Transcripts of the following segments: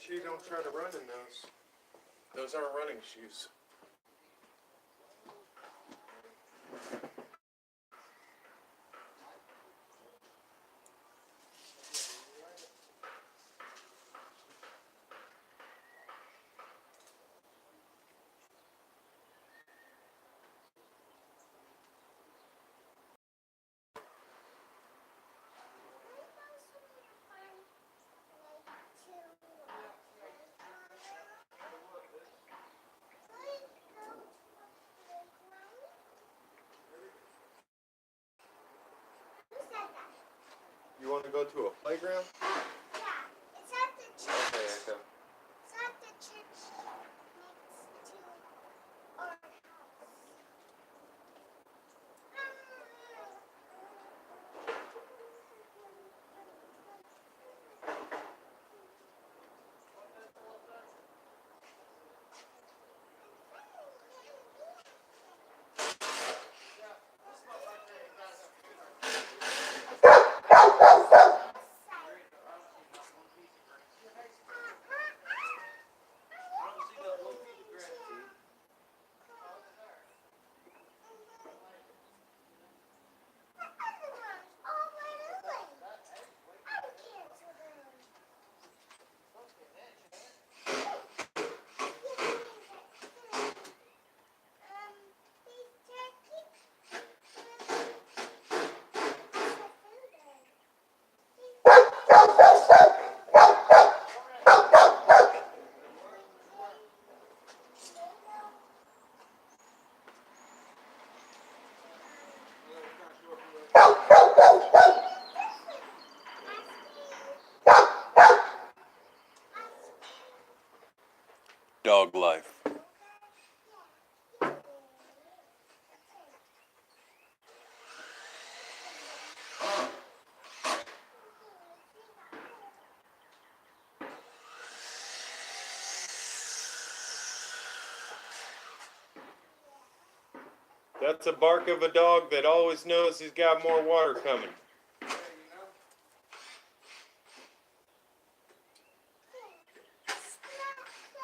sure you don't try to run in those. Those aren't running shoes. You want to go to a playground? Yeah, it's at the church. Okay, Echo. It's at the church next to our house. Dog life. That's a bark of a dog that always knows he's got more water coming.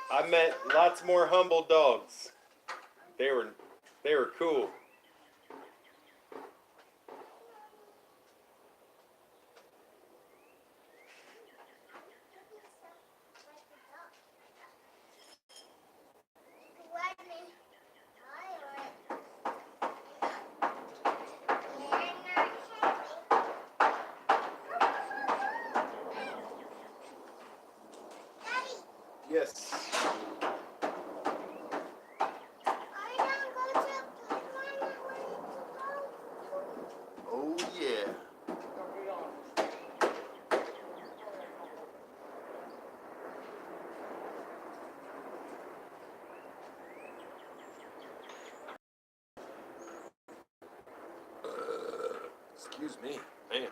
I met lots more humble dogs. They were cool. Yes. Oh yeah. Excuse me, man.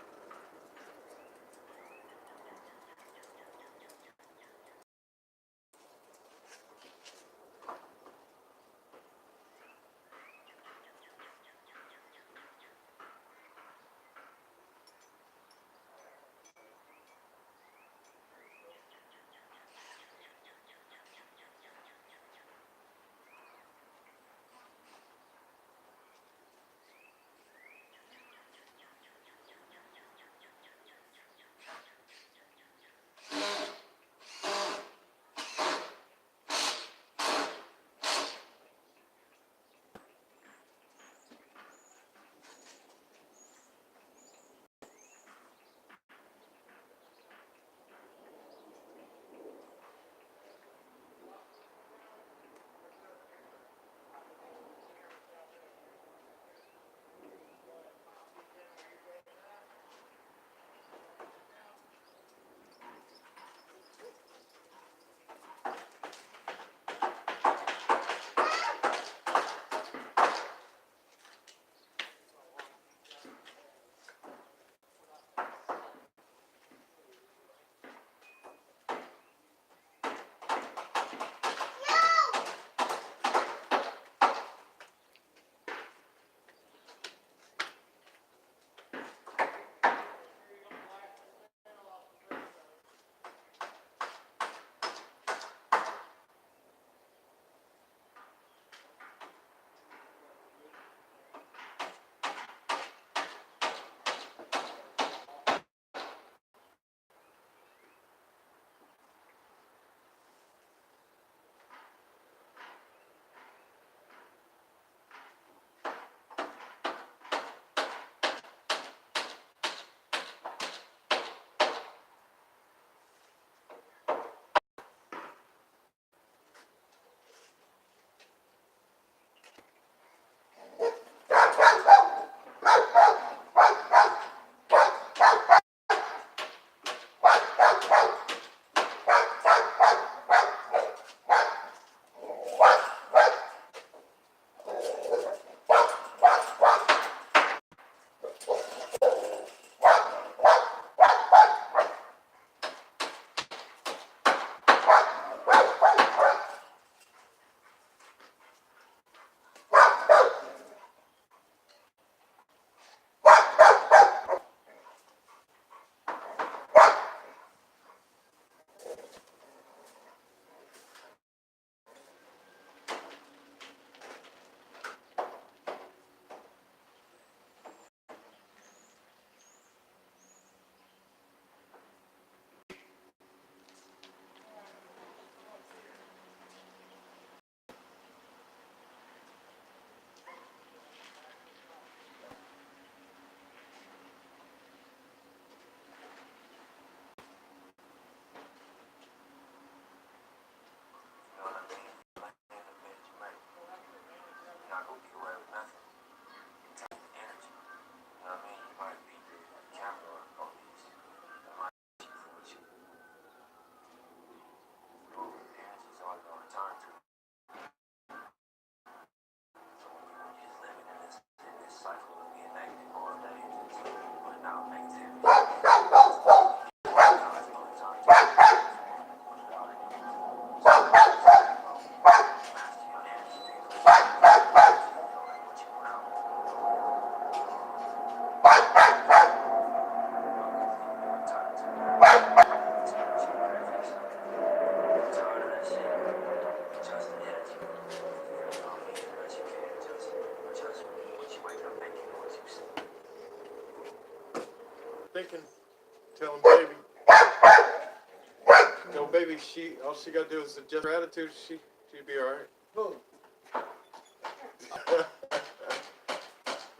baby, all she got to do is adjust her attitude. She'd be all right. Boom.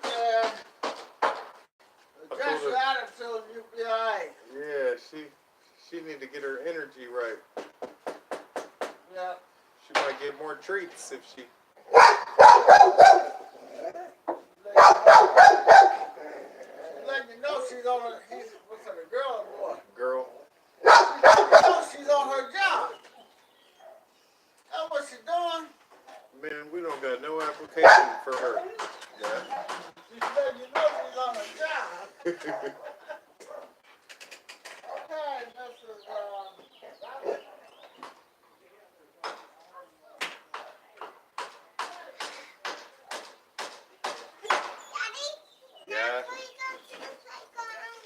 Yeah. Adjust your attitude, you'll be alright. Yeah, she need to get her energy right. Yeah. She might get more treats if she. Letting you know she's on her. What's her, a girl or boy? Girl. She's letting you know she's on her job. That's what she's doing. Man, we don't got no application for her. Yeah. She's letting you know she's on her job. Okay, this is Daddy, Yeah. before you go to the playground.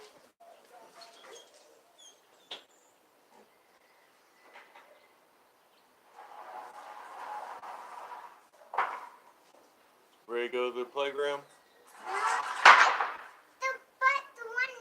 Ready to go to the playground? The one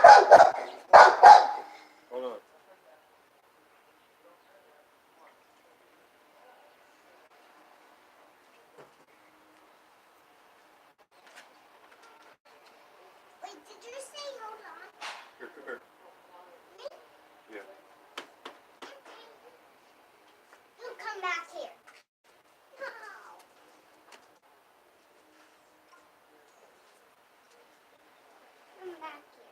Hold on. Wait, did you say hold on? Here, come here. Yeah. You come back here. No. Come back here.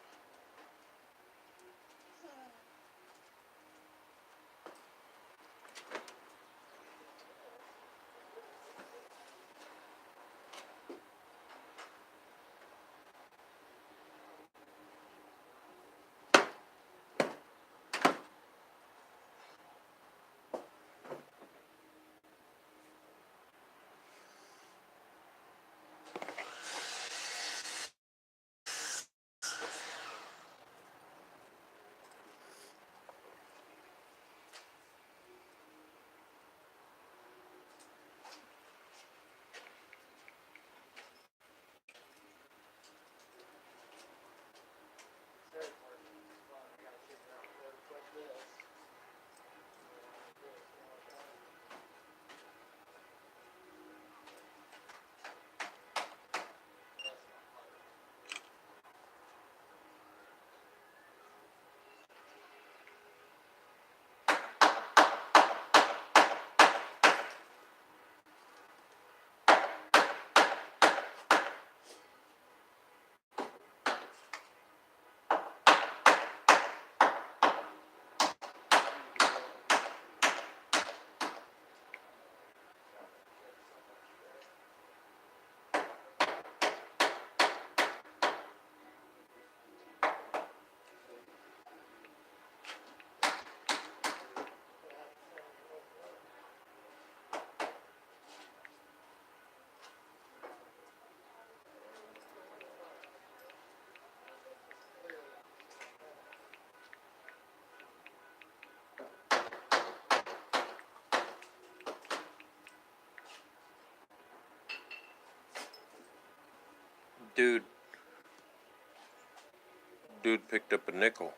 Dude picked up a nickel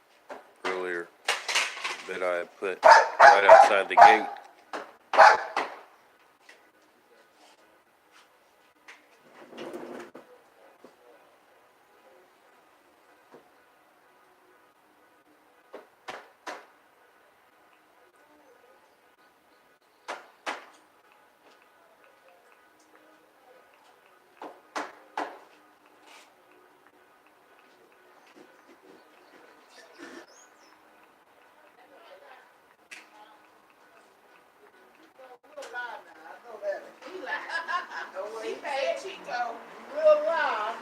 earlier that I put right outside the gate. He paid Chico. Real loud.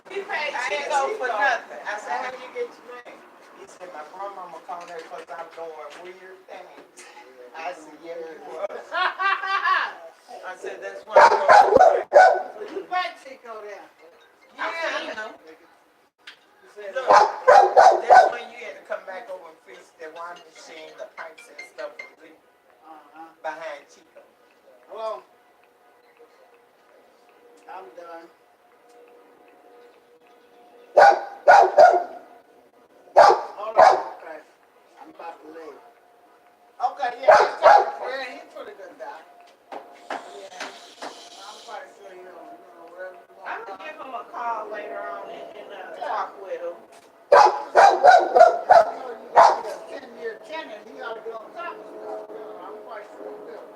He paid Chico for nothing. I said, how you get your name? He said, my grandmama called her because I'm doing weird things. I said, yeah, you was. I said, that's why I'm going. So you back Chico there? Yeah, you know. You said, Look, that's when you had to come back over and fix the washing machine, the pipes and stuff behind Chico. well, I'm done. Hold on, okay. I'm about to leave. Okay, yeah, he's pretty good guy. Yeah, I'm quite sure you know whatever you want. I'm going to give him a call later on and talk with him. I know you got a 10-year tenure, he ought to be on top of stuff. You know, I'm quite sure he will.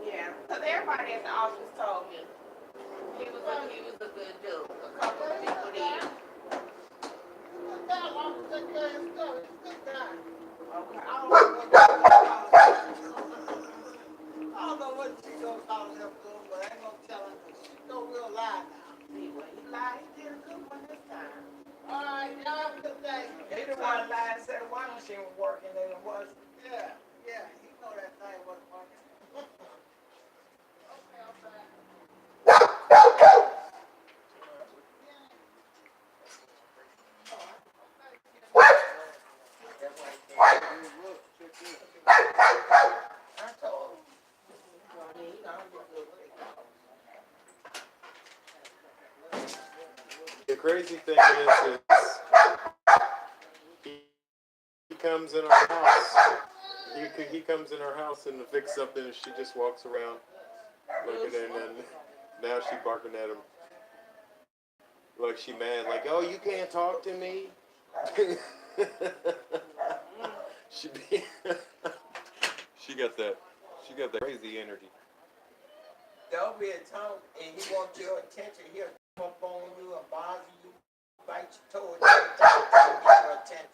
Yeah, because everybody at the office told me he was a good dude. A couple of people did. Good guy, as long as he take care of his stuff, he's a good guy. Okay. I don't know what Chico calling him for, but I ain't gonna tell him because Chico will lie now. See, when he lied, he did a good one this time. All right, y'all have a good day. He the one lied and said the washing machine was working and it wasn't. Yeah, he know that thing wasn't working. Okay, I'm back. I told him. Well, he don't do good with it. The crazy thing is comes in our house. He comes in our house and fixes something, and she just walks around looking, and then now she barking at him like she mad, like, oh, you can't talk to me. she be, she got that crazy energy. Don't be a tongue and he wants your attention. He'll come up on you and bother you, bite your toe and everything to get your attention.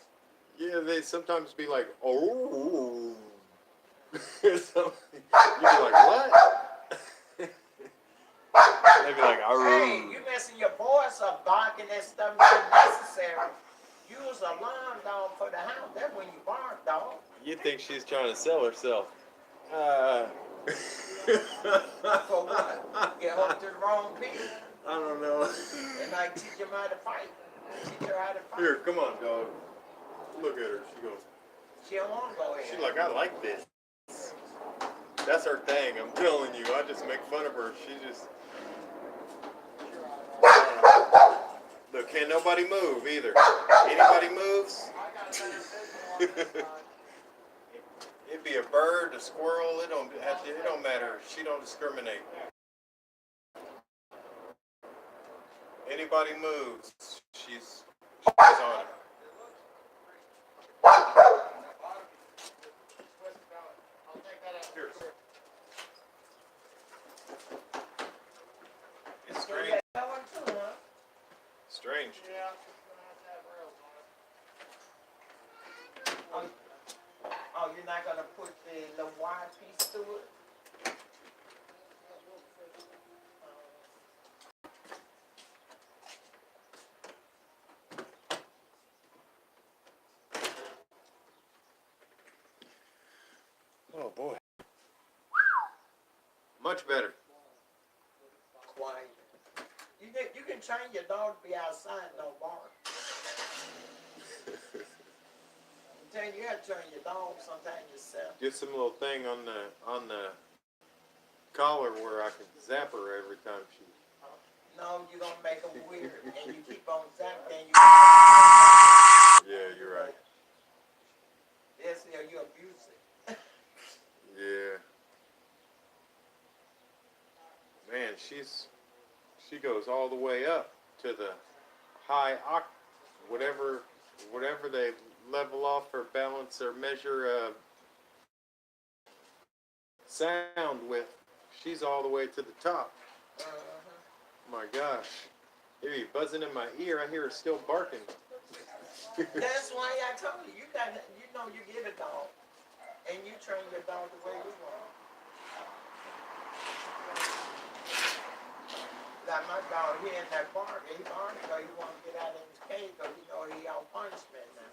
Yeah, they sometimes be like, oh. So, you be like, what? They be like, oh. Hey, you messing your voice up, barking and stuff not necessary. Use a alarm dog for the house. That's when you bark, dog. You think she's trying to sell herself? For what? Get hooked to the wrong people. I don't know. They might teach him how to fight. Teach her how to fight. Here, come on, dog. Look at her. She goes. She don't want to go in. She's like, I like this. That's her thing. I'm telling you. I just make fun of her. She just. Look, can't nobody move either. Anybody moves? It'd be a bird, a squirrel. It don't matter. She don't discriminate. Anybody moves, she's on it. Here. It's strange. That one too, huh? Strange. Oh, you're not gonna put the little wire piece to it? Oh boy. Much better. Quiet. You can train your dog to be outside, no bark. I'm telling you, you have to train your dog sometimes yourself. Get some little thing on the collar where I can zap her every time she. No, you're gonna make them weird, and you keep on zapping. Yeah, you're right. Yes, yeah, you abusive. Yeah. Man, she goes all the way up to the high whatever they level off or balance or measure sound with. She's all the way to the top. My gosh. It be buzzing in my ear. I hear her still barking. That's why I told you, you get a dog, and you train your dog the way you want. Like my dog, he in that bark, he barking because he want to get out of his cage because he know he on punishment now.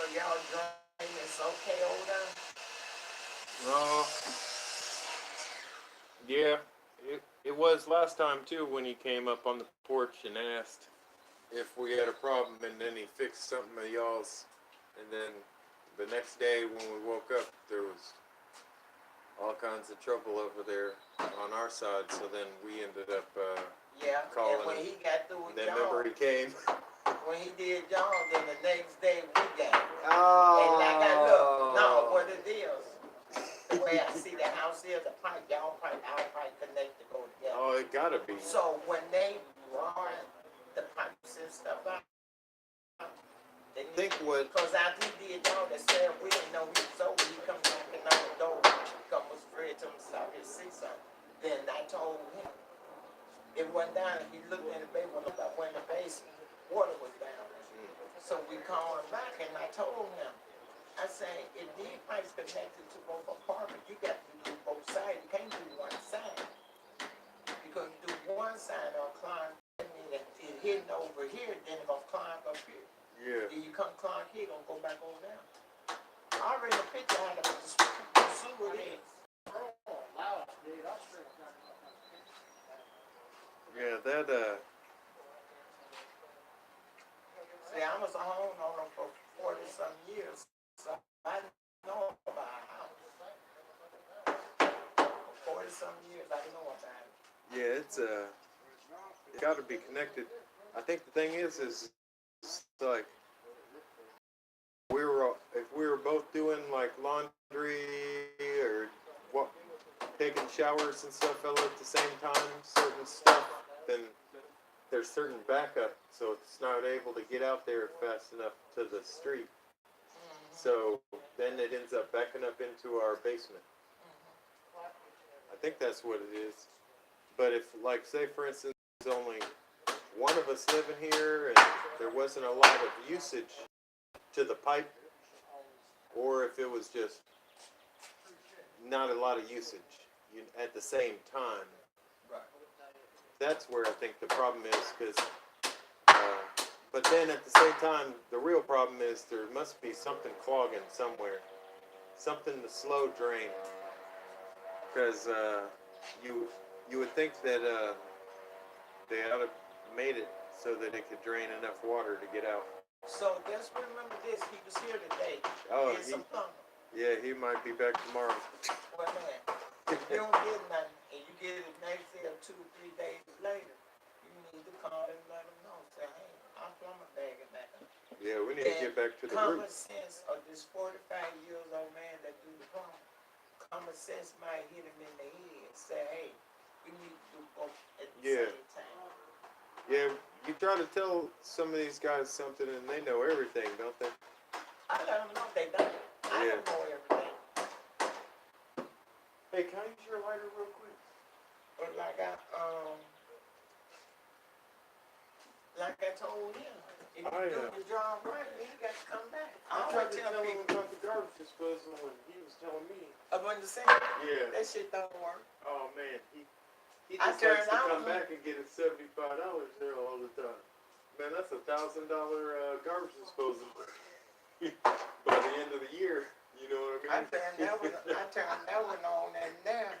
So y'all drain is okay over there? Yeah, it was last time too when he came up on the porch and asked if we had a problem, and then he fixed something of y'all's, and then the next day when we woke up, there was all kinds of trouble over there on our side. So then we ended up Yeah, calling and when him. he got through with Then y'all, remember he came. when he did y'all, then the next day we got it. Oh. And like I look, no, what it is, the way I see the house is, the pipe, y'all pipe, our pipe connect to go together. Oh, it gotta be. So when they run the pipes and stuff out, they Think what? because after he did y'all, they said we didn't know he was over, he come knocking on the door, come was afraid to himself, he see something. Then I told him, it went down, he looked in the basement, when I went in the basement, water was down. So we called him back and I told him, I said, if these pipes connected to both apartments, you got to do both sides, you can't do one side. Because you do one side or climb, and then it hitting over here, then it's gonna climb up here. Yeah. Then you come climb here, gonna go back over there. I already a picture how the sewer is. Yeah, that See, I was a homeowner for 40-some years, so I know about a house. For 40-some years, I know about it. yeah, it's got to be connected. I think the thing is like if we were both doing like laundry or what, taking showers and stuff all at the same time, certain stuff, then there's certain backup, so it's not able to get out there fast enough to the street. So then it ends up backing up into our basement. I think that's what it is. But if, like, say for instance, only one of us living here and there wasn't a lot of usage to the pipe, or if it was just not a lot of usage at the same time, that's where I think the problem is. Because, but then at the same time, the real problem is there must be something clogging somewhere, something to slow drain. Because you would think that they ought to made it so that it could drain enough water to get out. So just remember this, he was here today. Oh, Here's some plumber. yeah, he might be back tomorrow. Well, man, if you don't get nothing, and you get it next day or 2 or 3 days later, you need to call and let them know. Say, hey, I'm plumber bagging back up. Yeah, we need to get back to the Common roots. sense of this 45-year-old man that do the plumbing, common sense might hit him in the head. Say, hey, we need to do both at the same time. Yeah, you try to tell some of these guys something and they know everything, don't they? I let them know they don't. I don't know everything. Hey, can I use your lighter real quick? But like I told him, if you do your job right, then you got to come back. I tried always to tell tell him people, about the garbage disposal and he was telling me. I'm understand. Yeah. That shit don't work. Oh man, he I just likes to turned come out- back and get his $75 there all the time. Man, that's $1,000 garbage disposal. By the end of the year, you know what I I mean? turned that one on and there.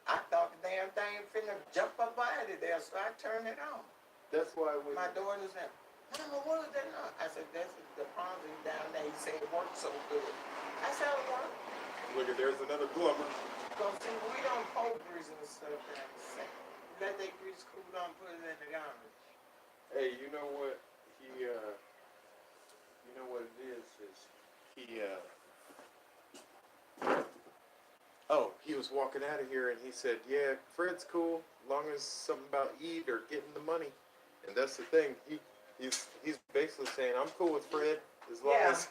I thought the damn thing finna jump up out of there, so I turned it on. That's why when My daughter said, Mama, what is that now? I said, that's the problem down there. He said it works so good. I said, it works. look at there's another plumber. Because see, we don't pour grease and stuff down the sink. Let that grease cool down, put it in the garbage. Hey, you know what he you know what it is he oh, he was walking out of here and he said, yeah, Fred's cool, long as something about eat or getting the money. And that's the thing. He's basically saying, I'm cool with Fred as long as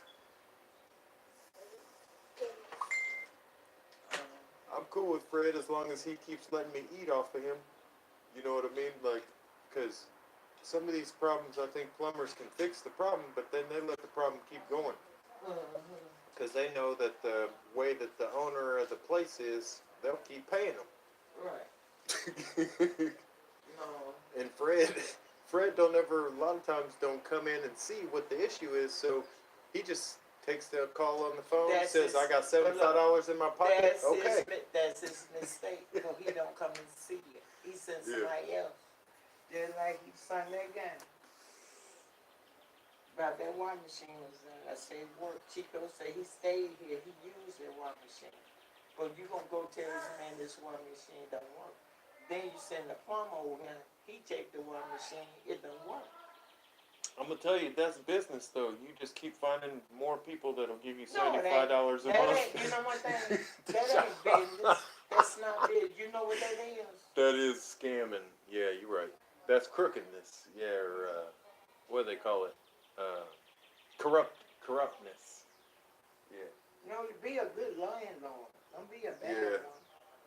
I'm cool with Fred as long as he keeps letting me eat off of him. You know what I mean? Like, because some of these problems, I think plumbers can fix the problem, but then they let the problem keep going. Because they know that the way that the owner of the place is, they'll keep paying them. Right. No. And Fred don't ever, a lot of times don't come in and see what the issue is, so he just takes the call on the phone, That's says, his- I got $75 in my pocket. Okay. That's his mistake. So he don't come and see you. He sends Yeah. somebody else. Just like he sung that guy. About that washing machine was I said, work. Chico said he stayed here. He used that washing machine. But you gonna go tell this man this washing machine don't work. Then you send the plumber over here. He checked the washing machine. It don't work. I'm gonna tell you, that's business though. You just keep finding more people that'll give you No, it ain't. $75 a That month. ain't, you know what that ain't business. That's not business. You know what that is? That is scamming. Yeah, you're right. That's crookedness. Yeah, or what do they call it? Corruptness. Yeah. You know, be a good landlord. Don't be a bad Yeah. one.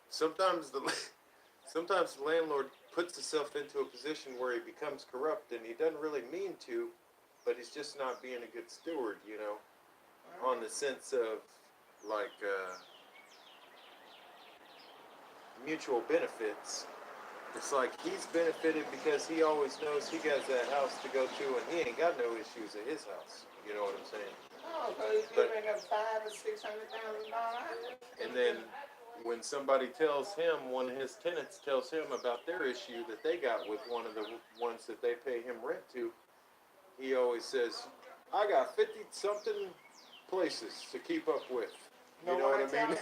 Sometimes the landlord puts himself into a position where he becomes corrupt, and he doesn't really mean to, but he's just not being a good steward, you know, on the sense of like mutual benefits. It's like he's benefited because he always knows he got that house to go to, and he ain't got no issues at his house. You know what I'm saying? Oh, so he's giving a $500,000 or $600,000. And then when somebody tells him, one of his tenants tells him about their issue that they got with one of the ones that they pay him rent to, he always says, I got 50-something places to keep up with. You know what I mean?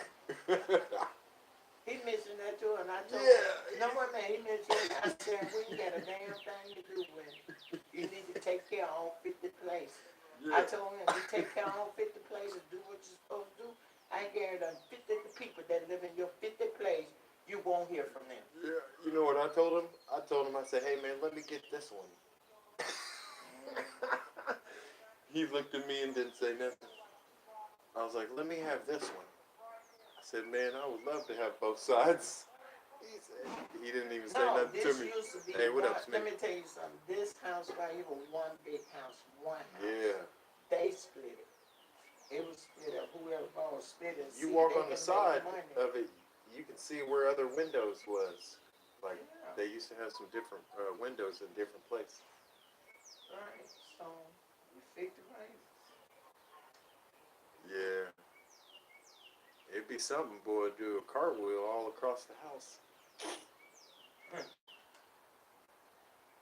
He mentioned that too, and I told Yeah. him, you know what, man, he mentioned it. I said, we ain't got a damn thing to do with it. You need to take care of all 50 places. I told him, you take care of all 50 places, do what you're supposed to do. I guarantee 50 people that live in your 50 place, you won't hear from them. Yeah. You know what I told him? I said, hey man, let me get this one. He looked at me and didn't say nothing. I was like, let me have this one. I said, man, I would love to have both sides. He didn't even say nothing to me. Used to be Hey, what one, up, Snake? let me tell you something. This house right here was one big house, one house. Yeah. They split it. It was split up. Whoever bought split it. You walk on the side of it, you can see where other windows was. Like, they used to have some different windows in different places. Right, so you 50 places. Yeah. It'd be something, boy, to do a cartwheel all across the house.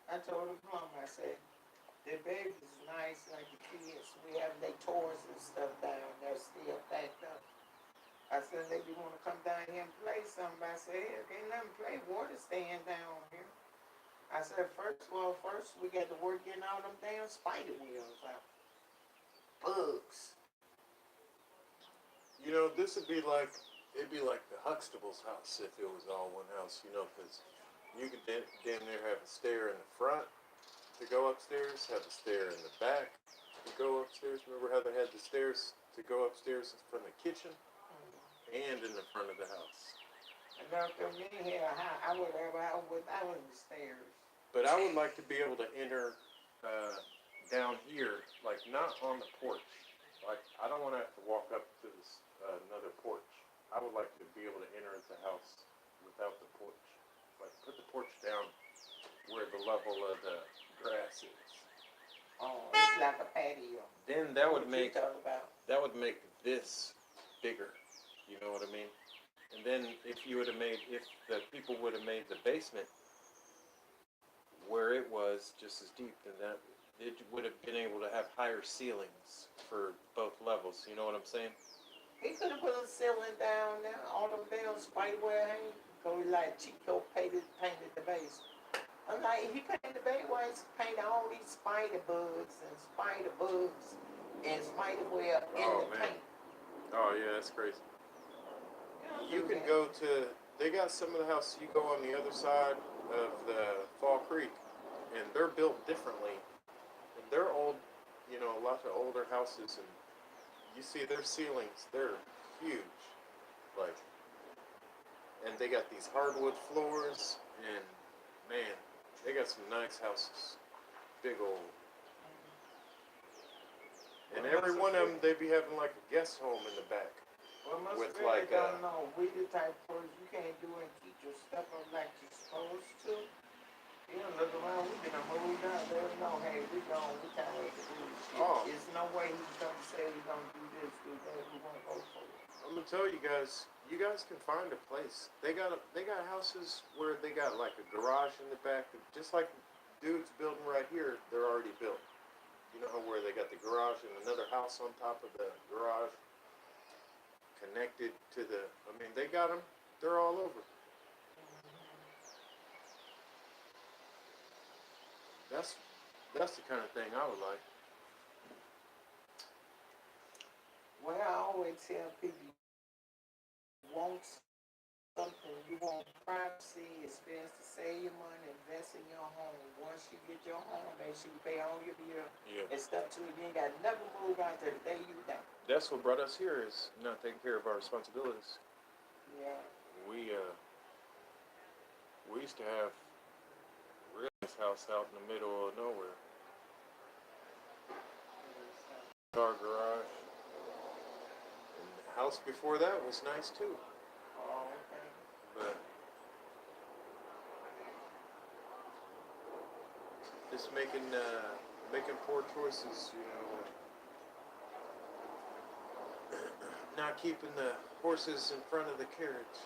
I told the plumber, I said, the baby's nice like the kids. We have their toys and stuff down there still packed up. I said, they want to come down here and play something. I said, hey, can't nothing play. Water stand down here. I said, first we got to work getting all them damn spider wheels out. Bugs. You know, this would be like, it'd be like the Huxtable's house if it was all one house, you know, because you could damn near have a stair in the front to go upstairs, have a stair in the back to go upstairs. Remember how they had the stairs to go upstairs from the kitchen and in the front of the house? And now for me here, I would have out without the stairs. But I would like to be able to enter down here, like not on the porch. Like I don't want to have to walk up to this another porch. I would like to be able to enter the house without the porch. Like put the porch down where the level of the grass is. Oh, it's like a patio. Then that would What make you talking about? this bigger. You know what I mean? And then if the people would have made the basement where it was just as deep, then that it would have been able to have higher ceilings for both levels. You know what I'm saying? He could have put a ceiling down there, all them damn spiderware hanging. Go like Chico painted the base. I'm like, he painted the base, why he's painted all these spider bugs and spiderware in Oh, the man. paint. Oh yeah, that's crazy. You do can that. go to. They got some of the houses. You go on the other side of the Fall Creek, and they're built differently. And they're old, you know, a lot of older houses, and you see their ceilings. They're huge, like, and they got these hardwood floors, and man, they got some nice houses, big old. And every one of them, they be having like a guest home in the back. Well, most with really like, don't know. We the type of person you can't do and keep your stuff up like you're supposed to. You don't look around, we been moved out there. No, hey, we gone. We can't wait to do this shit. Oh. There's no way he's gonna say he's gonna do this, do that. We won't go for it. I'm gonna tell you guys can find a place. They got houses where they got like a garage in the back, just like dude's building right here. They're already built. You know where they got the garage and another house on top of the garage, connected to the. I mean, they got them. They're all over. That's the kind of thing I would like. Well, I always tell people, you want something, you want privacy, it's best to save your money, invest in your home. Once you get your home, make sure you pay all your bills and stuff too. You ain't got never move out there the day you die. That's what brought us here is not taking care of our responsibilities. Yeah. We used to have a real nice house out in the middle of nowhere. Our garage. And the house before that was nice too. Oh, okay. But just making poor choices, you know. Not keeping the horses in front of the carriage.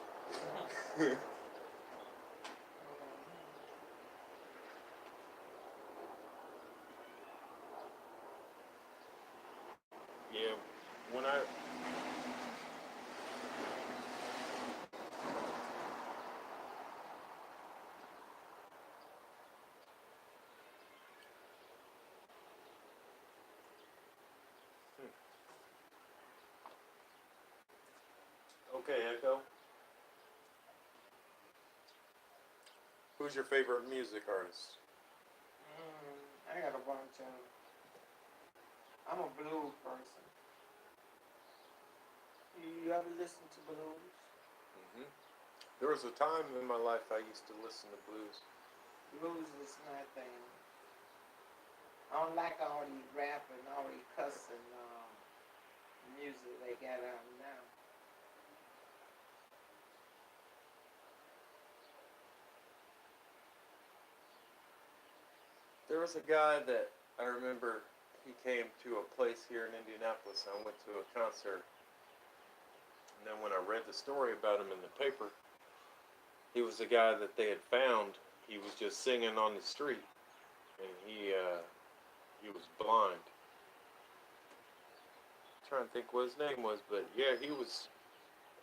Yeah, when I Okay, Echo. Who's your favorite music artist? I got a bunch of. I'm a blues person. You ever listen to blues? Mm-hmm. There was a time in my life I used to listen to blues. Blues is my thing. I don't like all these rapping, all these cussing music they got out now. There was a guy that I remember, he came to a place here in Indianapolis. I went to a concert. And then when I read the story about him in the paper, he was a guy that they had found. He was just singing on the street. And he was blind. I'm trying to think what his name was, but yeah, he was.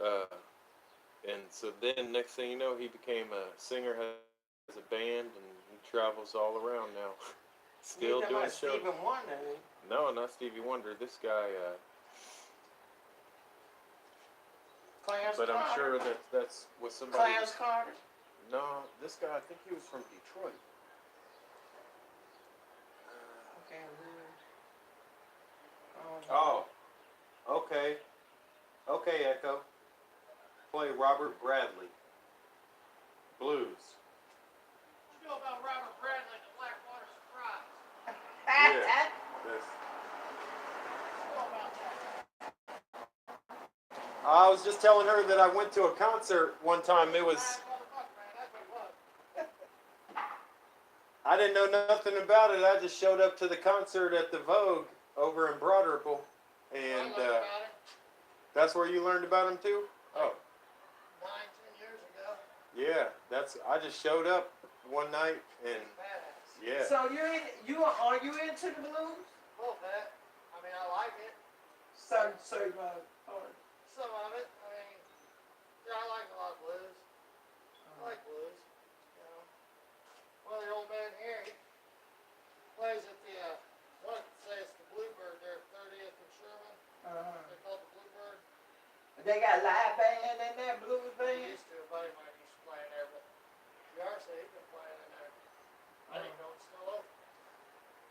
And so then next thing you know, he became a singer, has a band, and he travels all around now. Still you doing shows. Stevie Wonder. No, not Stevie Wonder. This guy. Clarence But Carter. I'm sure that's what somebody. Clarence Carter. No, this guy. I think he was from Detroit. Okay. Oh. Okay. Okay, Echo. Play Robert Bradley. Blues. You know about Robert Bradley and the Blackwater Surprise? Yeah. That's. You know about that? I was just telling her that I went to a concert one time. It was. Motherfucker, man, that's what it was. I didn't know nothing about it. I just showed up to the concert at the Vogue over in Broad Ripple, and I learned about it that's where you learned about him too. Oh, 9-10 years ago. yeah. I just showed up one night and Badass. yeah. So are you into the blues? A little bit. I mean, I like it. Certain Some of it. I mean, yeah, I like a lot of blues. I like blues. You know. Well, the old man here, he plays at the, one could say it's the Bluebird there, 30th and Sherman. They call it the Bluebird. They got live band in there, blues He band. used to, a buddy of mine used to play in there, but JR said he's been playing in there. I didn't know it's still open.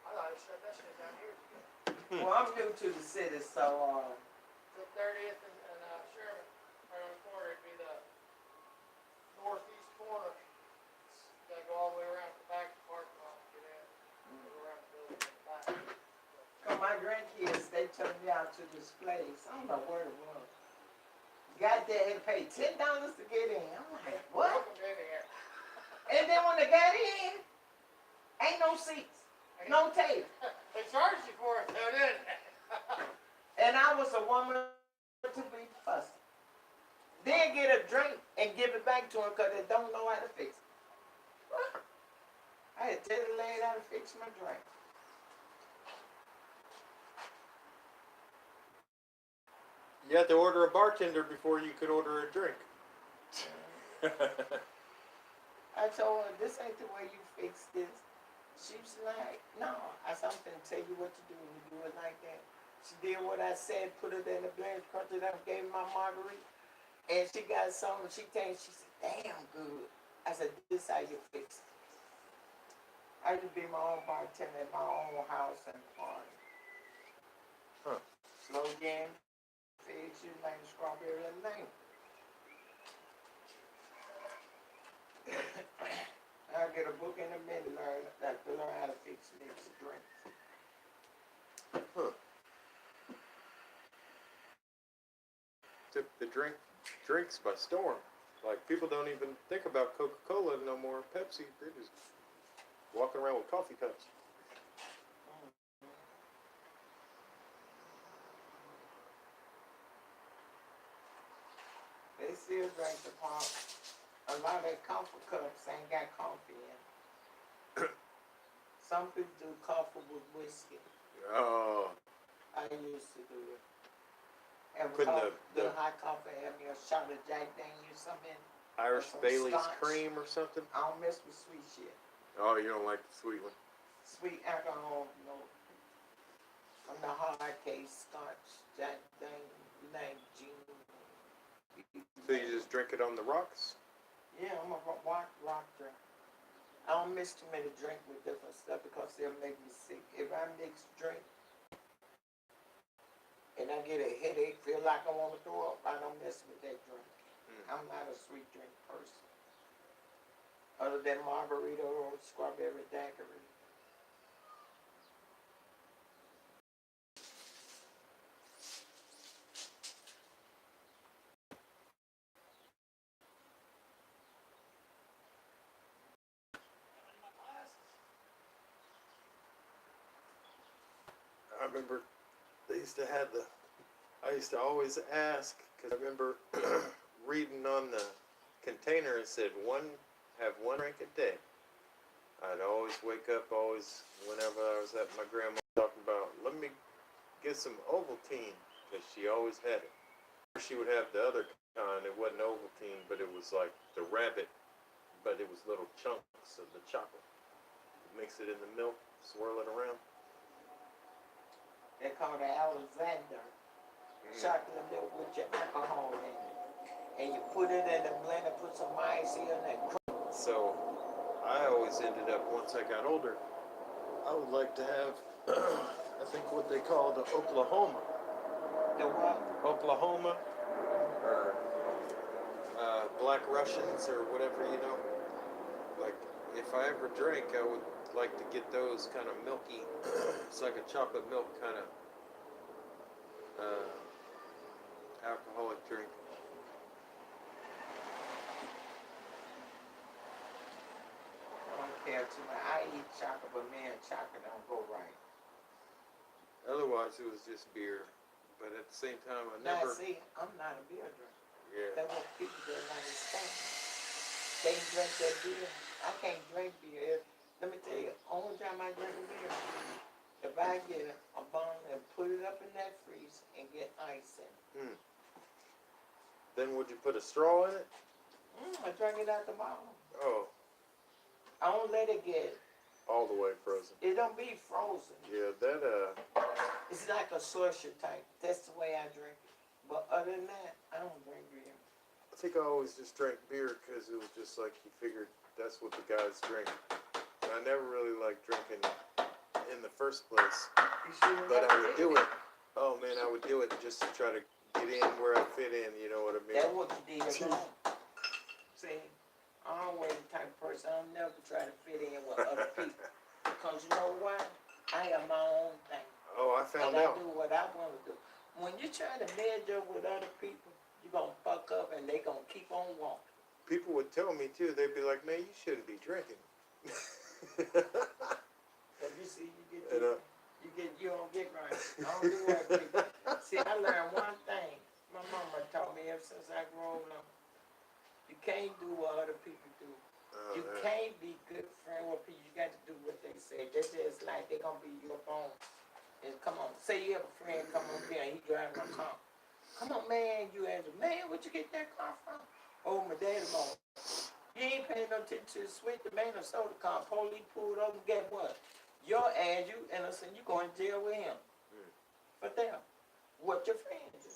I thought he shut that shit down years ago. Well, I'm new to the city, so The 30th and Sherman, right on the corner, it'd be the northeast corner. You gotta go all the way around to the back of the parking lot to get in. Go around the building in the back. cause my grandkids they took me out to this place. I don't know where it was. Got there and paid $10 to get in. I'm like, what? Welcome in here. And then when they got in, Ain't no seats, no table. They charged you for it, though, didn't they? And I was a woman to be fussy. Then get a drink and give it back to them because they don't know how to fix it. What? I had to tell the lady how to fix my drink. You had to order a bartender before you could order a drink. I told her, this ain't the way you fix this. She was like, no. I said, I'm finna tell you what to do when you do it like that. She did what I said, put it in the blender, crunched it up, gave me my margarita. And she got some, and she tasted, she said, damn good. I said, this how you fix it. I used to be my own bartender at my own house and party. Huh. Slow game, figs, you name strawberry and name. I'll get a book in a minute, to learn how to fix mixed drinks. Huh. Took the drinks by storm. Like, people don't even think about Coca-Cola no more. Pepsi, they're just walking around with coffee cups. They still drink the pop. A lot of their comfort cups ain't got coffee in it. Some people do coffee with whiskey. Oh. I used to do it. And Putting the the hot coffee, have me a shot of Jack Daniels, something. Irish some Bailey's scotch. cream or something? I don't mess with sweet shit. Oh, you don't like the sweet one? Sweet alcohol, no. I'm the hard case scotch, Jack Daniels, Lang Jean. So you just drink it on the rocks? Yeah, I'm a rock drink. I don't mix too many drink with different stuff because they'll make me sick. If I mix drink and I get a headache, feel like I want to throw up, I don't mess with that drink. I'm not a sweet drink person. Other than margarita or strawberry daiquiri. I remember they used to have I used to always ask, because I remember reading on the container, it said have one drink a day. I'd always wake up, whenever I was at my grandma talking about, let me get some Ovaltine, because she always had it. She would have the other kind, it wasn't Ovaltine, but it was like the rabbit, but it was little chunks of the chocolate. Mix it in the milk, swirl it around. They call it Alexander. Chocolate milk with your alcohol in it. And you put it in the blender, put some ice in it. So I always ended up, once I got older, I would like to have, I think what they call the Oklahoma. The what? Oklahoma, or Black Russians, or whatever, Like, if I ever drink, I would like to get those kind of milky, it's like a chocolate milk kind of alcoholic drink. I don't care too much. I eat chocolate, but me and chocolate don't go right. Otherwise, it was just beer. But at the same time, I Now, never. see, I'm not a beer drinker. Yeah. That's what people don't understand. They drink that beer. I can't drink beer. Let me tell you, only time I drink beer, if I get a bottle and put it up in that freezer and get ice in it. Then would you put a straw in it? I drink it out the bottle. Oh, I don't let it get, all the way frozen. it don't be frozen. Yeah, that It's like a slusher type. That's the way I drink it. But other than that, I don't drink beer. I think I always just drank beer because it was just like you figured that's what the guys drink. And I never really liked drinking in the first place. But I would do it. Oh man, I would do it just to try to get in where I fit in, you know what I mean? That's what you did wrong. See, I'm always the type of person, I'll never try to fit in with other people. Because you know what? I am my own thing. Oh, I found And I out. do what I want to do. When you try to measure with other people, you're going to fuck up and they're going to keep on walking. People would tell me too, they'd be like, man, you shouldn't be drinking. Cause you see, you don't get right. I don't do what people. See, I learned one thing. My mama taught me ever since I grew up. You can't do what other people do. You can't be good friend with people. You got to do what they say. That's just like they're gonna be your bone. And come on, say you have a friend come up here and he driving a car. Come on, man, you ask him, man, where'd you get that car from? Oh, my daddy bought it. You ain't paying no attention to the switch, the man of soda car. Police pulled up and get what? Your ass, you innocent, you going to jail with him. For them. What your friend do?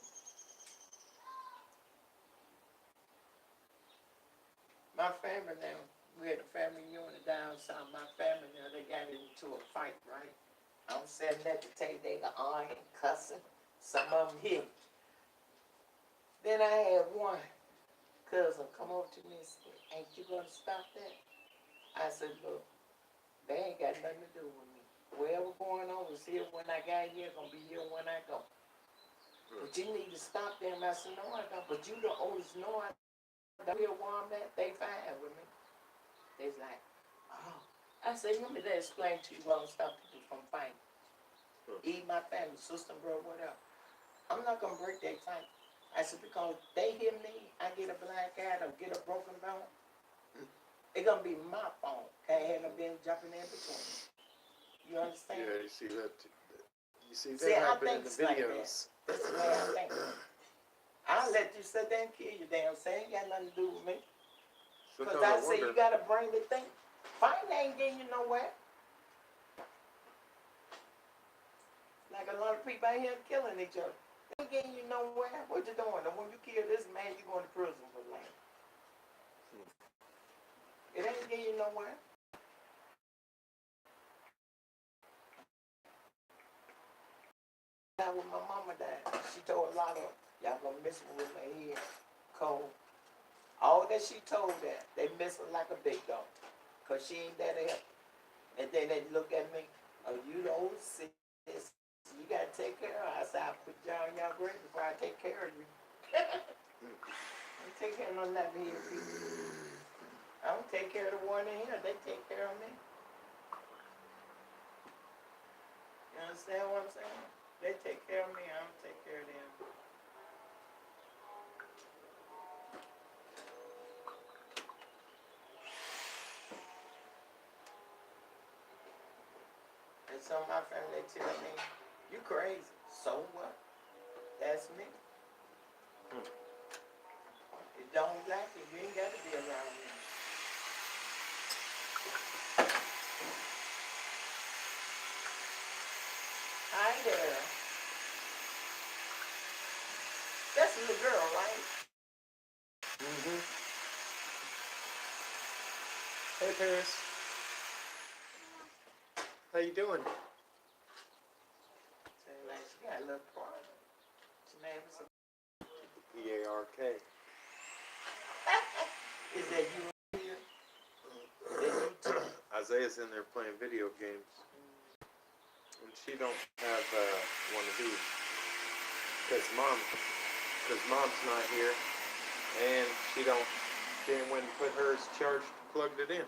My family now, we had a family unit down south. My family now, they got into a fight, right? I'm sitting at the table, they got arguing, cussing. Some of them hit. Then I had one cousin come over to me and say, ain't you gonna stop that? I said, look, they ain't got nothing to do with me. Whatever going on was here when I got here, gonna be here when I go. But you need to stop them. I said, no, I don't. But you the oldest, no, I don't. Here where I'm at, they fine with me. They's like, oh. I said, let me explain to you why I'm stop people from fighting. Eat my family, sister, bro, whatever. I'm not gonna break their fight. I said, because they hit me, I get a black eye or get a broken bone, it's gonna be my fault. Can't have no been jumping in between. You understand? Yeah, you see that. You see that See, I happen in think the it's like that. videos. That's the way I think. I'll let you sit there and kill your damn self. Ain't got nothing to do with me. Because I say you gotta bring the thing. Fighting ain't getting you nowhere. Like a lot of people out here killing each other. They ain't getting you nowhere. What you doing? And when you kill this man, you going to prison for life. It ain't getting you nowhere. When my mama died, she told a lot of y'all gonna miss me with my head cold. All that she told that, they miss her like a big dog. Cause she ain't there to help. And then they look at me, oh, you the old sis. You gotta take care of her. I said, I'll put y'all in y'all grave before I take care of you. I don't take care of none of that here people. I don't take care of the one in here, they take care of me. You understand what I'm saying? They take care of me, I don't take care of them. And some of my family tell me, you crazy. So what? That's me. You don't like it, you ain't got to be around me. Hi there. That's a little girl, right? Mm-hmm. Hey, Paris. How you doing? So like she got a little problem. Her name is P-A-R-K. Is that you here? Is that you too? Isaiah's in there playing video games. And she don't have one of these. Because mom's not here. And she didn't went and put hers charged, plugged it in.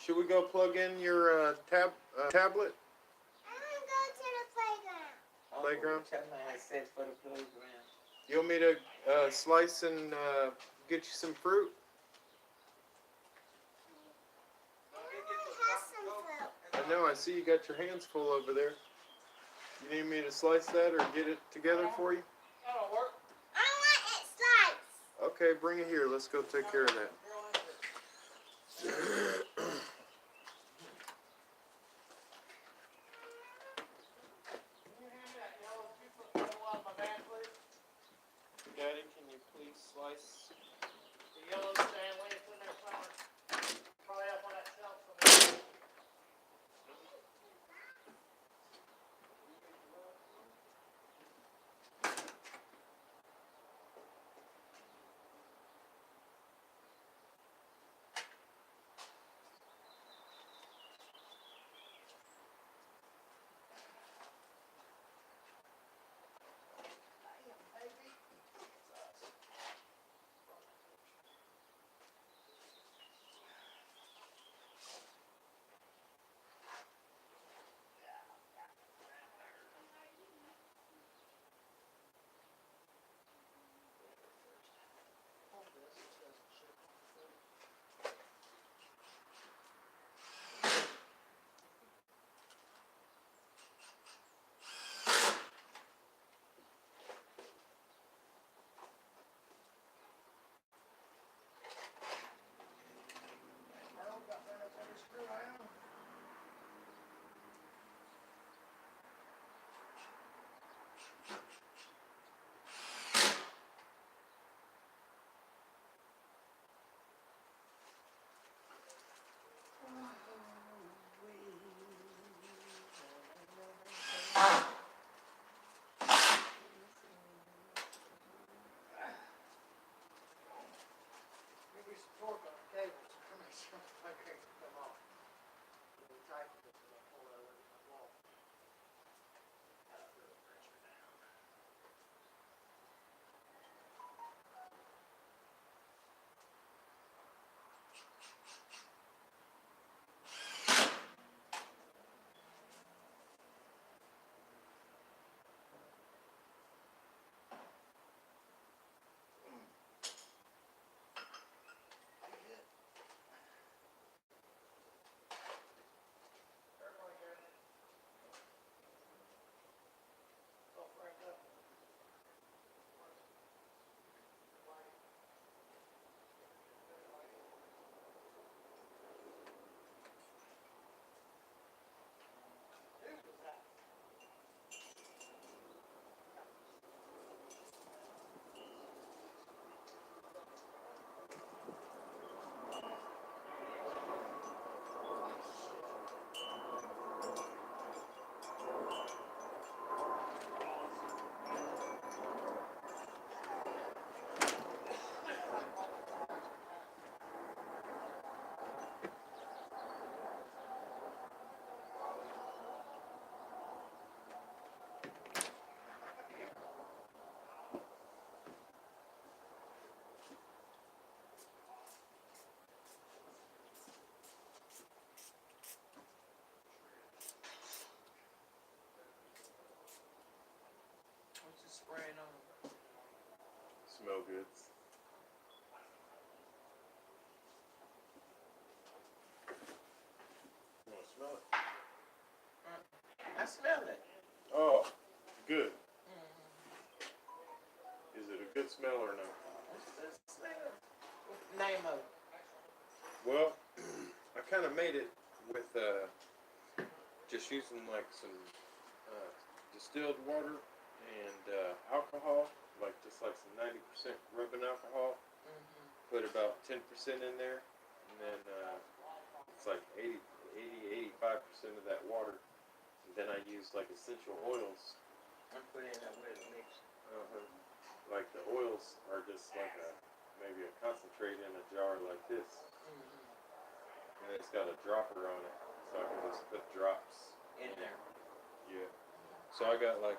Should we go plug in your tablet? I want to go to the playground. Playground? Tell me I said for the playground. You want me to slice and get you some fruit? Have some fruit. I know, I see you got your hands full over there. You need me to slice that or get it together for you? That'll work. I want it sliced. Okay, bring it here. Let's go take care of that. Daddy, can you please slice? The yellow sandwich in there somewhere. Probably up on that shelf somewhere. spraying on. Smell good. You want to smell it? I smell it. Oh, good. Mm-hmm. Is it a good smell or no? What's the smell? What's the name of it? Well, I kind of made it with just using like some distilled water and alcohol, like just like some 90% rubbing alcohol. Mm-hmm. Put about 10% in there, and then it's like 85% of that water. And then I use like essential oils. I'm putting that with a mix. Like the oils are just like maybe a concentrate in a jar like this. Mm-hmm. And it's got a dropper on it, so I can just put drops In there. Yeah. So I got like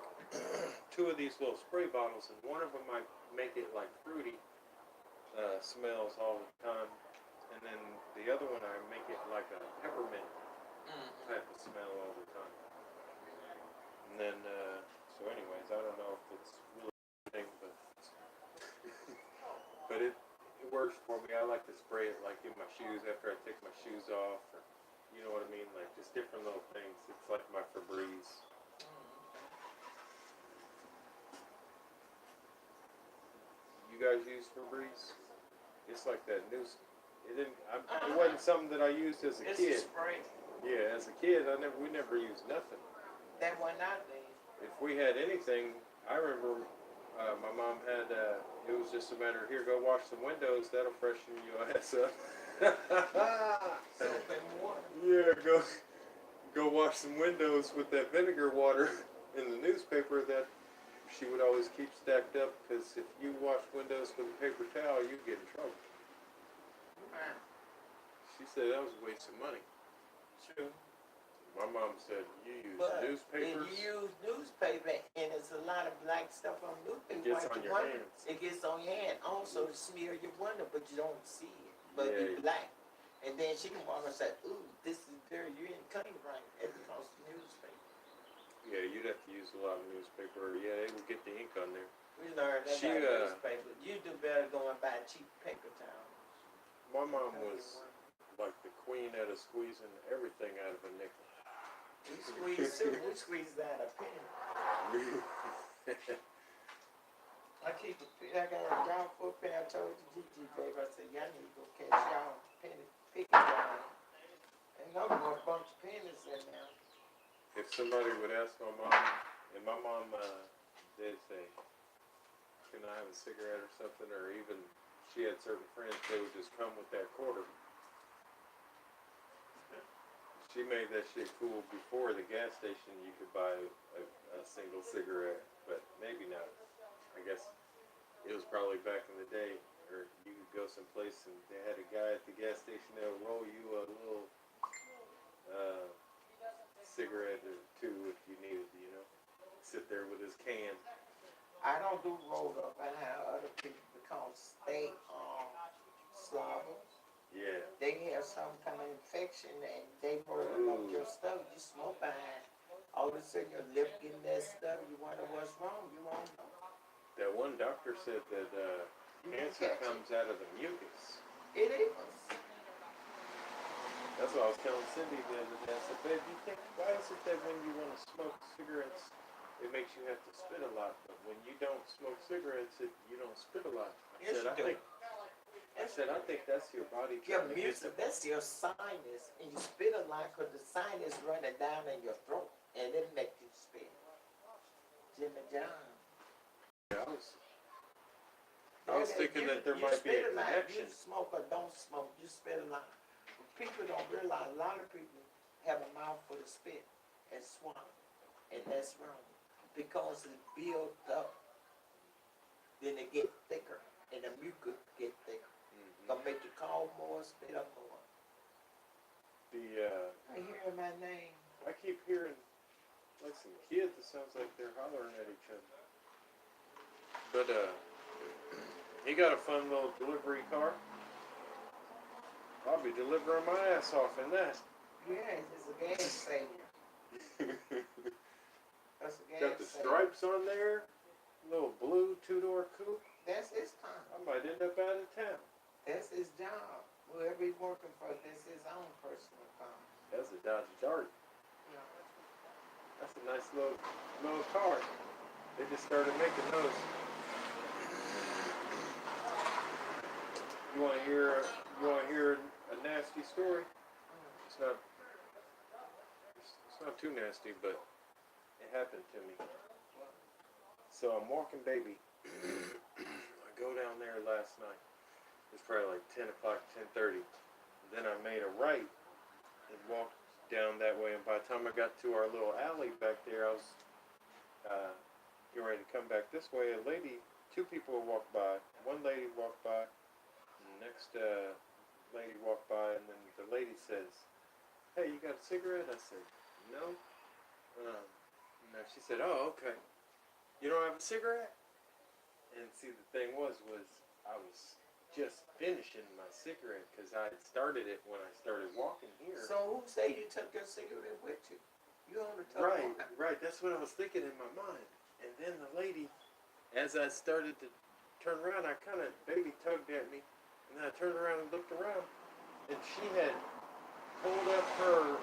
2 of these little spray bottles, and one of them I make it like fruity, smells all the time, and then the other one I make it like a peppermint type of smell all the time. And then, so anyways, I don't know if it's really a thing, but it works for me. I like to spray it like in my shoes after I take my shoes off, or, you know what I mean? Like just different little things. It's like my Febreze. You guys use Febreze? It's like that news. It didn't. It wasn't something that I used as a It's kid. a spray. Yeah, as a kid, we never used nothing. That one out there. If we had anything, I remember my mom had. It was just a matter of, here, go wash some windows. That'll freshen your ass up. Soap and water. Yeah, go wash some windows with that vinegar water in the newspaper that she would always keep stacked up, because if you wash windows with a paper towel, you get in trouble. Right. She said that was a waste of money. True. My mom said you use But newspapers. if you use newspaper and it's a lot of black stuff on newspaper, It gets like on the your one- hands. It gets on your hand. Also to smear your window, but you don't see it. But Yeah. it's black. And then she can walk and say, ooh, this is dirty. You ain't clean right. It's because of newspaper. Yeah, you'd have to use a lot of newspaper. Yeah, they would get the ink on there. We learned that She, about newspaper. You do better go and buy cheap paper towels. My mom was like the queen at squeezing everything out of a nickel. We squeeze too. We squeeze out a penny. I got a job for a penny. I told the GG babe, I said, y'all need to go catch y'all penny picking down. And no more bunch of pennies in there. If somebody would ask my mom, and my mom did say, can I have a cigarette or something, or even she had certain friends, they would just come with that quarter. She made that shit cool. Before the gas station, you could buy a single cigarette, but maybe not. I guess it was probably back in the day, or you could go someplace and they had a guy at the gas station that would roll you a little cigarette or 2 if you needed, you know. Sit there with his can. I don't do roll up. I have other people because they slobbers. Yeah. They have some kind of infection and they roll up your stuff. You smoke behind. All of a sudden your lip getting that stuff. You wonder what's wrong. You won't know. That one doctor said that cancer comes out of the mucus. It is. That's what I was telling Cindy the other day. I said, babe, you think, why is it that when you want to smoke cigarettes, it makes you have to spit a lot, but when you don't smoke cigarettes, you don't spit a lot? Yes, you do. I think that's your body. Your music, that's your sinus, and you spit a lot because the sinus running down in your throat, and it make you spit. Jimmy John. Yeah, I was thinking that there might be a connection. You smoke or don't smoke, you spit a lot. People don't realize a lot of people have a mouthful of spit and swallow, and that's wrong because it builds up, then it get thicker, and the mucus get thicker. Gonna make you call more, spit up more. I hear my name. I keep hearing like some kids. It sounds like they're hollering at each other. But he got a fun little delivery car. I'll be delivering my ass off in that. Yeah, it's a gas station. That's a gas Got the station. stripes on there. little blue two-door coupe, That's his time. I might end up out of town. That's his job. Whoever he's working for, that's his own personal car. That's a Dodge Dart. Yeah. That's a nice little car. They just started making those. You want to hear a nasty story? It's not too nasty, but it happened to me. So I'm walking baby. I go down there last night. It's probably like 10 o'clock, 10:30. Then I made a right and walked down that way. And by the time I got to our little alley back there, I was getting ready to come back this way. Two people walked by. One lady walked by. And the next lady walked by, and then the lady says, "Hey, you got a cigarette?" I said, "No." And she said, "Oh, okay. You don't have a cigarette?" And see, the thing was I was just finishing my cigarette because I had started it when I started walking here. So who say you took your cigarette with you? You on the top Right. That's what I was thinking in my mind. And then the lady, as I started to turn around, I kind of baby tugged at me, and then I turned around and looked around, and she had pulled up her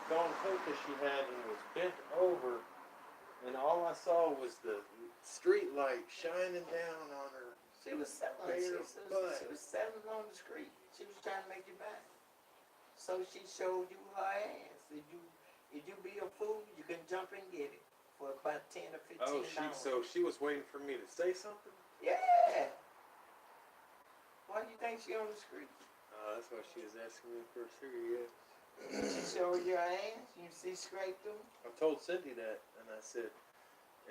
gone coat that she had and was bent over, and all I saw was the street light shining down on her. She was selling. She was selling on the street. She was trying to make you buy. So she showed you her ass. If you be a fool, you can jump and get it for about $10 or $15. So she was waiting for me to say something? Yeah. Why do you think she on the street? That's why she was asking me for a cigarette. She showed your ass. You see straight through. I told Cindy that, and I said,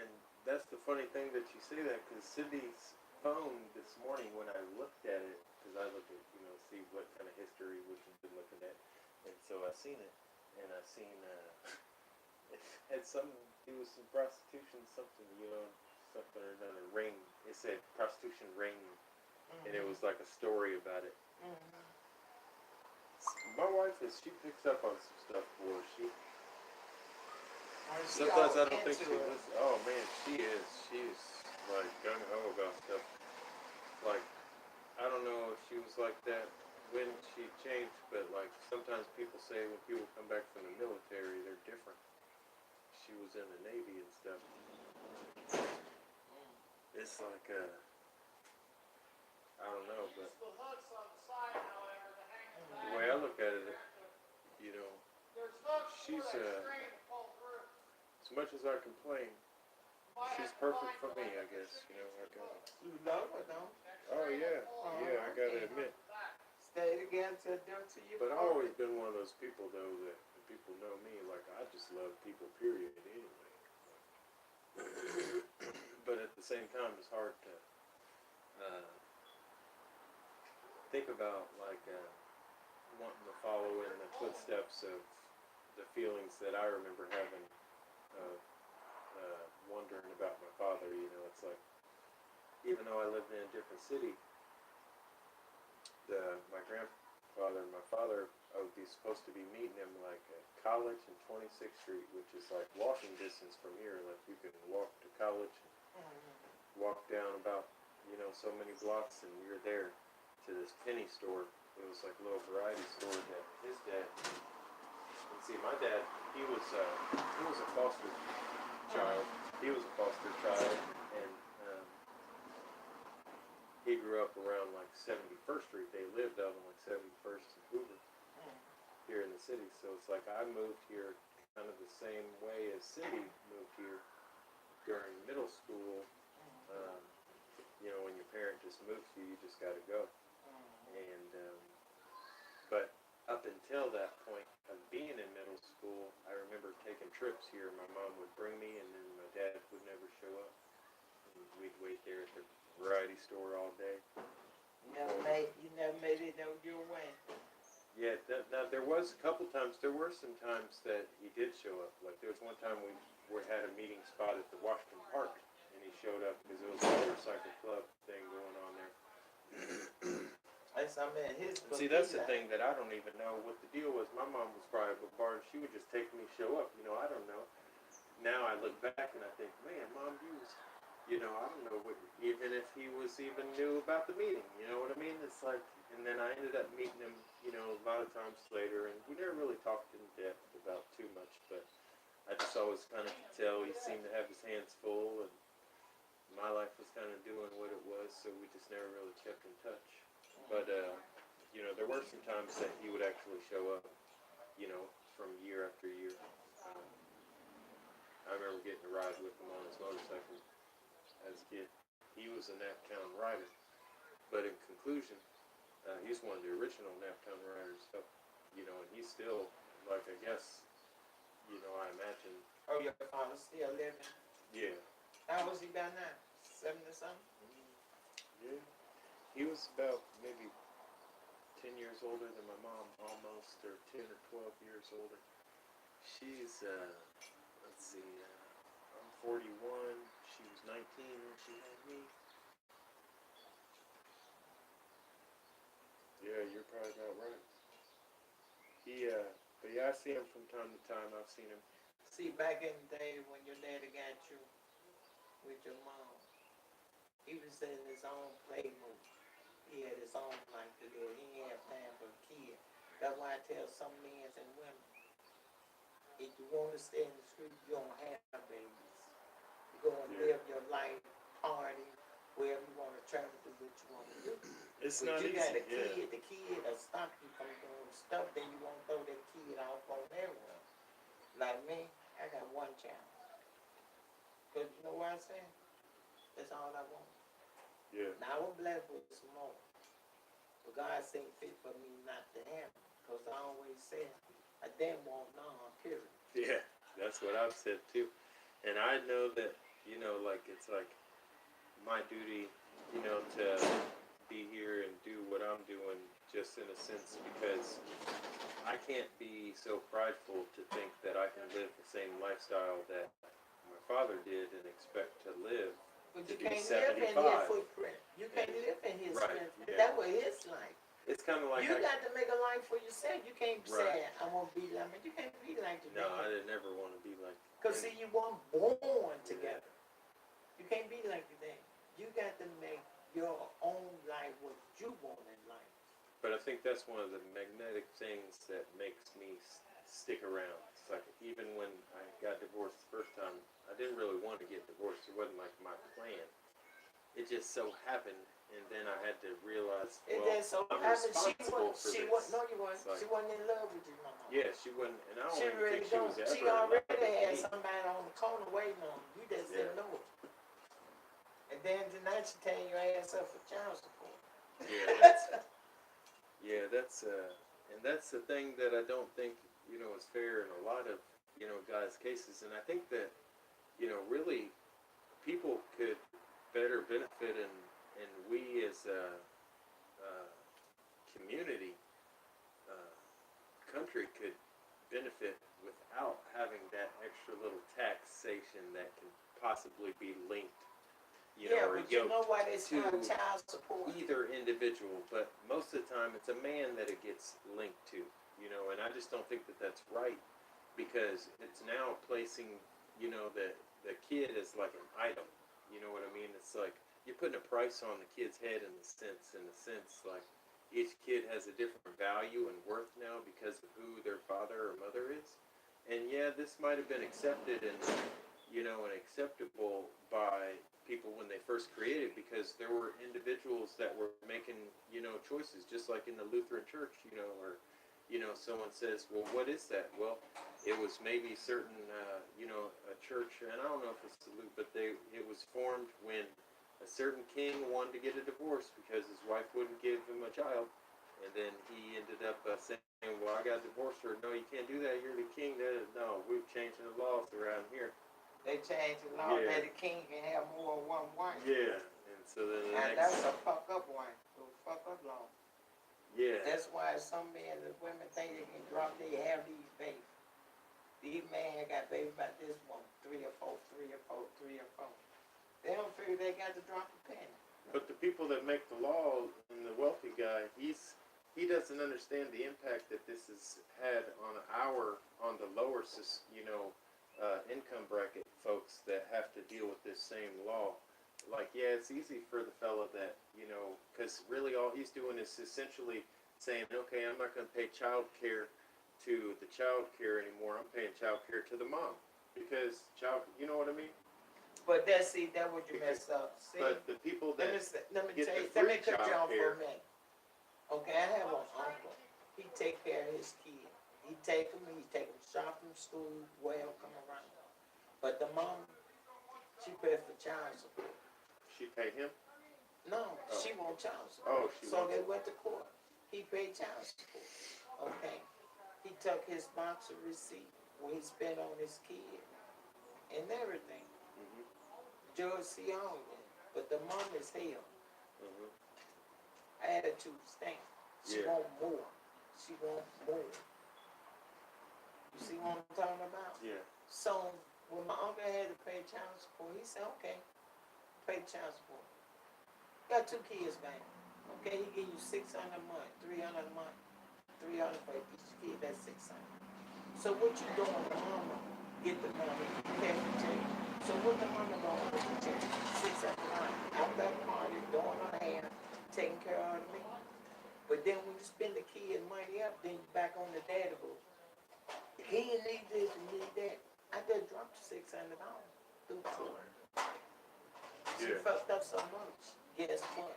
and that's the funny thing that you say that, because Cindy's phone this morning when I looked at it, because I look at, see what kind of history we've been looking at, and so I seen it, and I seen it had something to do with some prostitution, something or another, ring. It said prostitution ring, and it was like a story about it. Mm-hmm. My wife she picks up on some stuff for her. She Sometimes all I don't think she into it. listens. Oh man, she is. She's like gung ho about stuff. Like, I don't know if she was like that when she changed, but like sometimes people say when people come back from the military, they're different. She was in the Navy and stuff. It's like I don't know, but the way I look at it, she's as much as I complain, she's perfect for me, I guess. You love her, don't you? Oh yeah, I gotta admit. Stay together till you. But I've always been one of those people though that people know me like I just love people, period. Anyway. But at the same time, it's hard to think about like wanting to follow in the footsteps of the feelings that I remember having, wondering about my father. It's like, even though I lived in a different city, my grandfather and my father, I would be supposed to be meeting him like at College and 26th Street, which is like walking distance from here. Like you can walk to College and walk down about, so many blocks, and you're there to this penny store. It was like a little variety store that his dad. And see, my dad, he was a foster child. He was a foster child, and he grew up around like 71st Street. They lived out on like 71st and Hoover here in the city. So it's like I moved here kind of the same way as Cindy moved here during middle school. When your parent just moves you, you just got to go. And but up until that point of being in middle school, I remember taking trips here. My mom would bring me, and then my dad would never show up. And we'd wait there at the variety store all day. You never made it your way. Yeah, now there was a couple times. There were some times that he did show up. Like there was one time we had a meeting spot at the Washington Park, and he showed up because there was a motorcycle club thing going on there. See, that's the thing that I don't even know what the deal was. My mom was probably a bar, and she would just take me show up. I don't know. now I look back and I think, man, Mom, you was, I don't know what, even if he was even knew about the meeting, you know what I mean? It's like, and then I ended up meeting him, a lot of times later, and we never really talked in depth about too much, but I just always kind of could tell he seemed to have his hands full, and my life was kind of doing what it was, so we just never really kept in touch. But, there were some times that he would actually show up, from year after year. Um, I remember getting a ride with him on his motorcycle as a kid. He was a Naptown rider, but in conclusion, he's one of the original Naptown riders. So, and he's still, like, I guess, I imagine. Oh, your father's still living? Yeah. How old is he by now? 70 or something? Yeah. He was about maybe 10 years older than my mom, almost, or 10 or 12 years older. She's, let's see, I'm 41, she was 19 when she had me. Yeah, you're probably about right. But yeah, I see him from time to time. I've seen him. See, back in the day when your daddy got you with your mom, he was in his own play mode. He had his own life to live. He didn't have time for a kid. That's why I tell some men and women, if you want to stay in the street, you don't have babies. You go and live your life, party, wherever you want to travel, do what you want to do. It's But not you easy. got a Yeah. kid, the kid will stop you from doing stuff, then you won't throw that kid off on everyone. Like me, I got one child. Because you know what I'm saying? That's all I want. Yeah. Now I was blessed with some more. But God seemed fit for me not to have it. Because I always said, I didn't want none, period. Yeah, that's what I've said too. And I know that, it's like my duty, to be here and do what I'm doing, just in a sense, because I can't be so prideful to think that I can live the same lifestyle that my father did and expect to live. But To you be can't live in 75. his footprint. You can't live in his Right, footprint. yeah. That was his life. It's kind of like You got to make a life for yourself. You can't Right. say, I won't be like me. You can't be like your no, I dad. didn't ever want to be like. Because see, you weren't born together. You can't be like your dad. You got to make your own life what you want in life. But I think that's one of the magnetic things that makes me stick around. It's like even when I got divorced the first time, I didn't really want to get divorced. It wasn't like my plan. It just so happened, and then I had to realize, It well, just so I'm happened responsible for she this. wasn't, no, you weren't. It's like- She wasn't in love with you no more. Yeah, she wasn't, and I don't She even really think she was don't. ever She in love already with had me. somebody on the corner waiting on you. You just didn't know it. And then tonight she tearing your ass up for child support. And that's the thing that I don't think, is fair in a lot of, guys' cases. And I think that, really people could better benefit and we as a community, country could benefit without having that extra little taxation that can possibly be linked, or but you know why they to start child support? either individual, but most of the time it's a man that it gets linked to, and I just don't think that that's right, because it's now placing, the kid as like an item, you know what I mean? It's like you're putting a price on the kid's head in a sense, like each kid has a different value and worth now because of who their father or mother is. And yeah, this might have been accepted and acceptable by people when they first created, because there were individuals that were making choices, just like in the Lutheran Church, or someone says, well, what is that? Well, it was maybe certain a church, and I don't know if it's the Lutheran, but it was formed when a certain king wanted to get a divorce because his wife wouldn't give him a child, and then he ended up saying, well, I got divorced her. No, you can't do that, you're the king. No, we've changed the laws around here. They changed the law Yeah. that the king can have more than one wife. Yeah, and so then the And next, that's a fuck up one. A fuck up law. yeah, That's why some men and women think they can drop, they have these babies. These men got babies by this one, 3 or 4, 3 or 4, 3 or 4. They don't figure they got to drop a penny. but the people that make the law and the wealthy guy, he doesn't understand the impact that this has had on the lower, income bracket folks that have to deal with this same law. Like, yeah, it's easy for the fella that, because really all he's doing is essentially saying, okay, I'm not going to pay child care to the child care anymore. I'm paying child care to the mom. Because you know what I mean? But see, that what you messed up. See? But the people that let me get tell you, the let me free cut you child off for care. a minute. Okay, I have an uncle. He take care of his kid. He take him shopping, school, well, come around. But the mom, she pay for child support. She pay him? No, Oh. she want child Oh, support. she So wants they it. went to court. He paid child support. Okay. He took his box of receipt where he spent on his kid and everything. Mm-hmm. Judge see all of it. But the mom is hell. Mm-hmm. Attitude stank. She Yeah. want more. She want more. You see what I'm talking about? Yeah. So when my uncle had to pay child support, he said, okay, pay child support. Got 2 kids, man. Okay, he give you $600 a month, $300 a month, $300 for each kid, that's $600. So what you doing, the mama get the money, cash the check. So what the mama doing with the check? $600 out that party, doing her hair, taking care of me. But then when you spend the kid money up, then you back on the daddy book. He need this and need that. I just dropped $600 through court. She Yeah. fucked up so much. Guess what?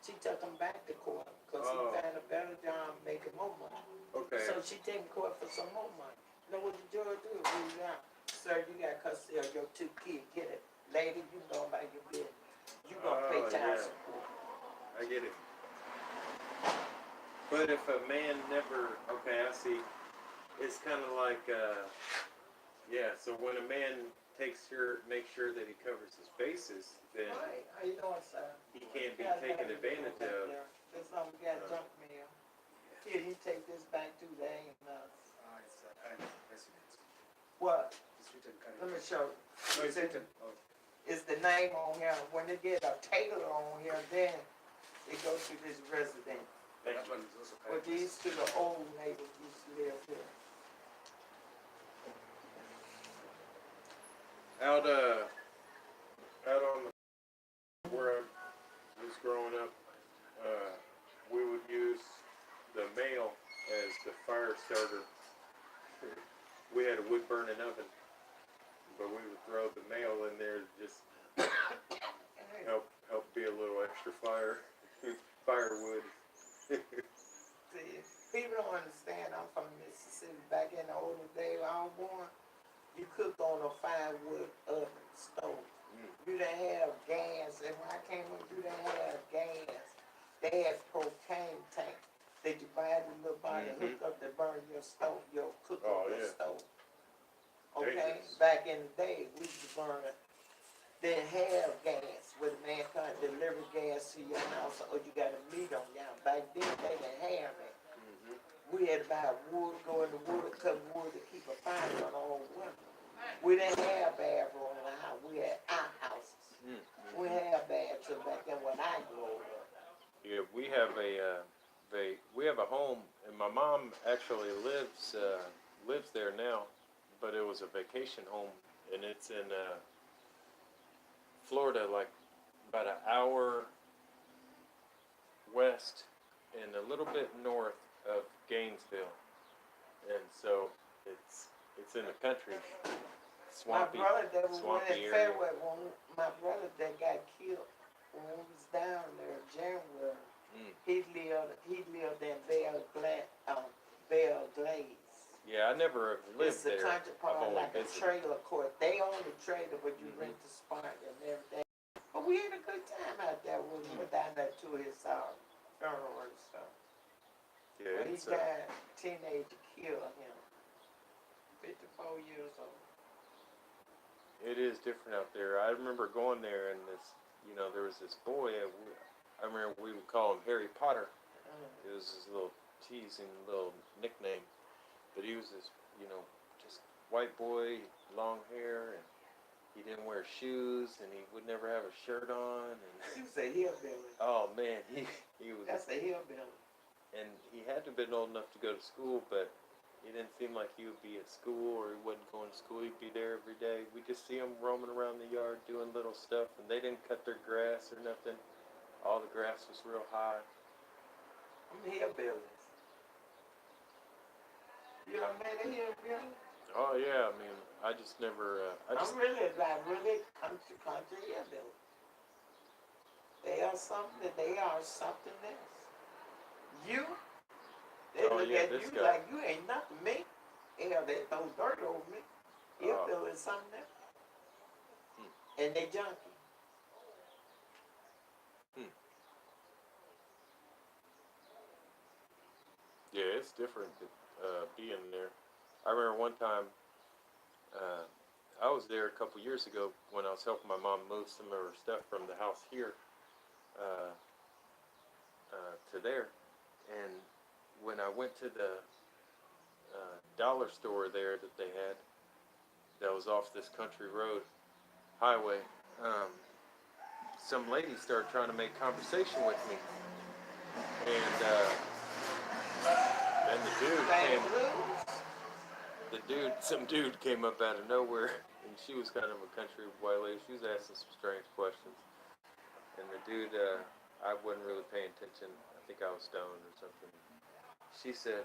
She took him back to court because he found a better job making more money. Okay. So she taking court for some more money. You know what the judge do? Rule you out. Sir, you got custody of your 2 kids. Get it. Lady, you go about your business. You gonna pay child yeah. support. I get it. But if a man never, okay, I see. It's kind of like, yeah. So when a man makes sure that he covers his bases, then Right. How you doing, sir? he can't be Got taken back advantage there. of. This one we got junk mail. Here, you take this back too. That ain't enough. It's a kind of resident. What? It's written kind Let of. me show you. No, it's written. Oh, It's the name on here. When they get a Taylor on here, then it goes to this resident. that one is also kind But of. these two, the old neighbors used to live here. Out on where I was growing up, we would use the mail as the fire starter. We had a wood burning oven, but we would throw the mail in there to just help be a little extra firewood. See, people don't understand. I'm from Mississippi. Back in the olden days, I was born. You cooked on a firewood oven stove. You didn't have gas, and when I came up, you didn't have gas. They had propane tank. That you buy the little body hook up to burn your stove, your cooking stove. Okay, Dangerous. back in the day, we used to burn it. They didn't have gas, where the man come and deliver gas to your house, or you got a meat on your house. Back then, they didn't have it. We had to buy wood, go in the wood, cut wood to keep a fire on all winter. We didn't have bathroom in the house. We had outhouses. We didn't have bathrooms back then when I grew up. Yeah, we have a home, and my mom actually lives there now, but it was a vacation home, and it's in Florida, like about an hour west and a little bit north of Gainesville, and so it's in the country, swampy, My brother that was one swampy in area. Fairway, my brother that got killed when we was down there in January, he lived in Belle Glades. Yeah, I never lived It's the there. country I've part, only like a visited. trailer court. They own the trailer, but you rent the spot and everything. But we had a good time out there when we went down there to his funeral and stuff. Yeah, But he it's died, teenager killed him. 54 years old. it is different out there. I remember going there, and there was this boy. I remember we would call him Harry Potter. It was his little teasing little nickname. But he was this, just white boy, long hair, and he didn't wear shoes, and he would never have a shirt on. And He was a hillbilly. oh man, he was. That's a hillbilly. And he had to have been old enough to go to school, but He didn't seem like he would be at school or he wasn't going to school. He'd be there every day. We just see him roaming around the yard doing little stuff, and they didn't cut their grass or nothing. All the grass was real high. I'm hillbillies. You ever met a hillbilly? Oh yeah, I mean, I just never. I'm really like really country hillbilly. They are something. They are something else. You, they Oh, look yeah, at this you guy. like you ain't nothing to me. Hell, they throw dirt over me. Hillbilly is something else. And they junkie. Yeah, it's different being there. I remember one time I was there a couple years ago when I was helping my mom move some of her stuff from the house here uh, to there, and when I went to the dollar store there that they had that was off this country road highway, some lady started trying to make conversation with me, and then some dude came up out of nowhere, and she was kind of a country white lady. She was asking some strange questions, and the dude, I wasn't really paying attention. I think I was stoned or something. She said,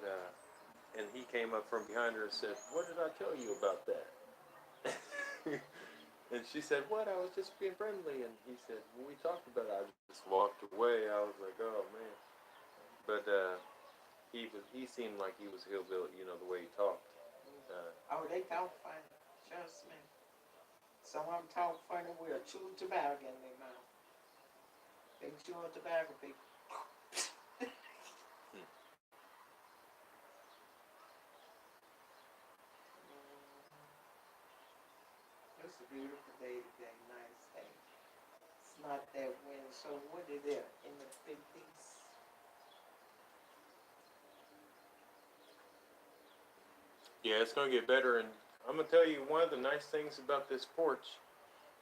and he came up from behind her and said, "What did I tell you about that?" And she said, "What? I was just being friendly." And he said, "When we talked about it," I just walked away. I was like, "Oh man," but he seemed like he was hillbilly, you know, the way he talked. Oh, they talk funny. Trust me. Some of them talk funny. We'll chew tobacco in their mouth. They chew on tobacco, people. It's a beautiful day today. Nice day. It's not that windy. So what is it? In the 50s? Yeah, it's gonna get better, and I'm gonna tell you one of the nice things about this porch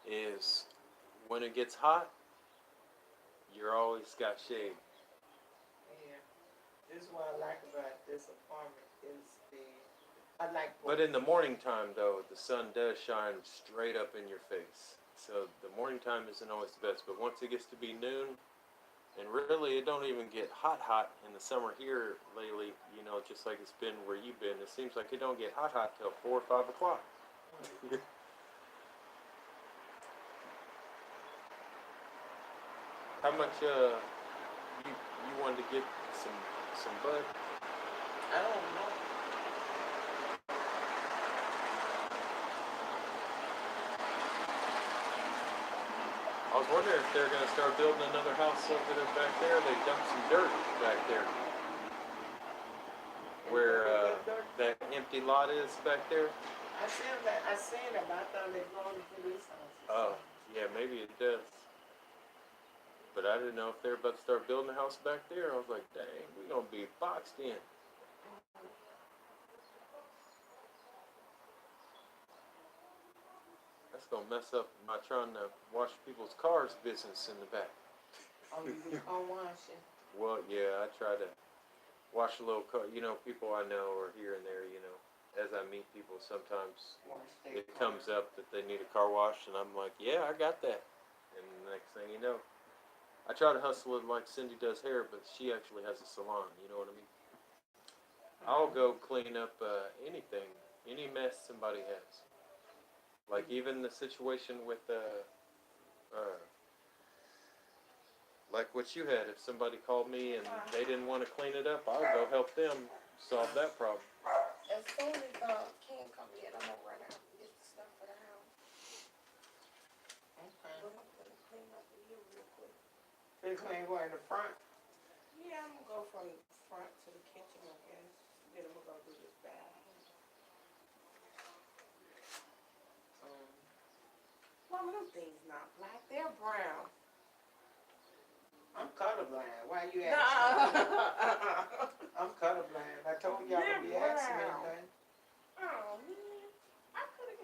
is when it gets hot, you're always got shade. Yeah. This is what I like about this apartment is I like. But in the morning time, though, the sun does shine straight up in your face. So the morning time isn't always the best. But once it gets to be noon, and really it don't even get hot in the summer here lately. You know, just like it's been where you've been. It seems like it don't get hot till 4 or 5 o'clock. How much you wanted to get some bud? I don't know. I was wondering if they're going to start building another house over there back there. They dumped some dirt back there. Where that empty lot is back there. I seen them. I thought they were going to this house. Oh, yeah, maybe it does. But I didn't know if they're about to start building a house back there. I was like, dang, we're going to be boxed in. That's going to mess up my trying to wash people's cars business in the back. Oh, you be car washing? Well, yeah, I try to wash a little car. You know, people I know are here and there, you know. As I meet people, sometimes it comes up that they need a car wash, and I'm like, yeah, I got that. And the next thing you know, I try to hustle it like Cindy does hair, but she actually has a salon, you know what I mean? I'll go clean up anything, any mess somebody has. Like even the situation with, like what you had, if somebody called me and they didn't want to clean it up, I'll go help them solve that problem. As soon as Ken come in, I'm gonna run out and get the stuff for the house. Okay. But I'm gonna clean up in here real quick. They clean what, in the front? Yeah, I'm gonna go from the front to the kitchen, I guess. Then I'm gonna go do this bathroom. Mama, them things not black, they're brown. I'm colorblind. Why you asking me? I'm colorblind. I told y'all to be asking me brown. nothing. Oh, man. I could've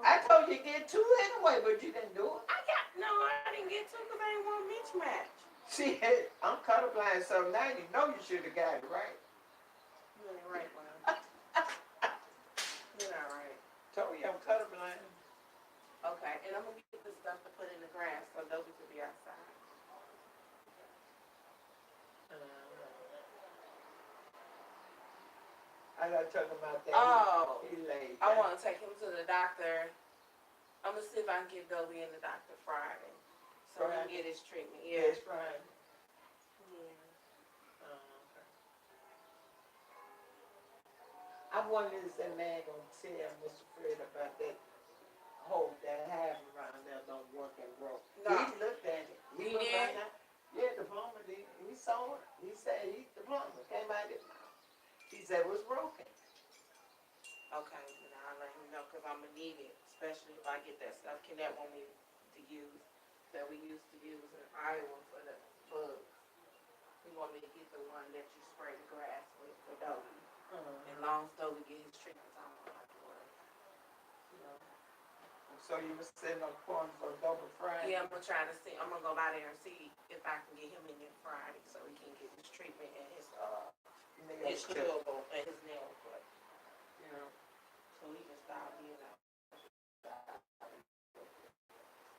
I told you to get two anyway, but you didn't do it. I didn't get to because I didn't want mismatch. See, I'm colorblind, so now you know you should have got it right. You ain't right, Lon. You're not right. Told you I'm colorblind. Okay, and I'm gonna get the stuff to put in the grass so Dobie could be outside. I gotta talk about that. Oh, He laid I down. want to take him to the doctor. I'm gonna see if I can get Dobie in the doctor Friday, so he can get his treatment. Yeah. Yes, right. Yeah. Okay. I wonder is that man gonna tell Mr. Fred about that hole that have around there don't work and broke? No. He looked at it. He looked did? right now. Yeah, the plumber did. He saw it. He said the plumber came out his mouth. He said it was broken. Okay, then I'll let him know because I'm gonna need it, especially if I get that stuff Kenneth want me to use that we used to use in Iowa for the bugs. He want me to get the one that you spray the grass with for Dobie. And long as Dobie get his treatments, I'm gonna have to worry. You know. So you were sitting on the corner for a double Friday? Yeah, I'm gonna try to see. I'm gonna go by there and see if I can get him in there Friday so he can get his treatment and his chewable and his nail cut. You know, so he can stop being out.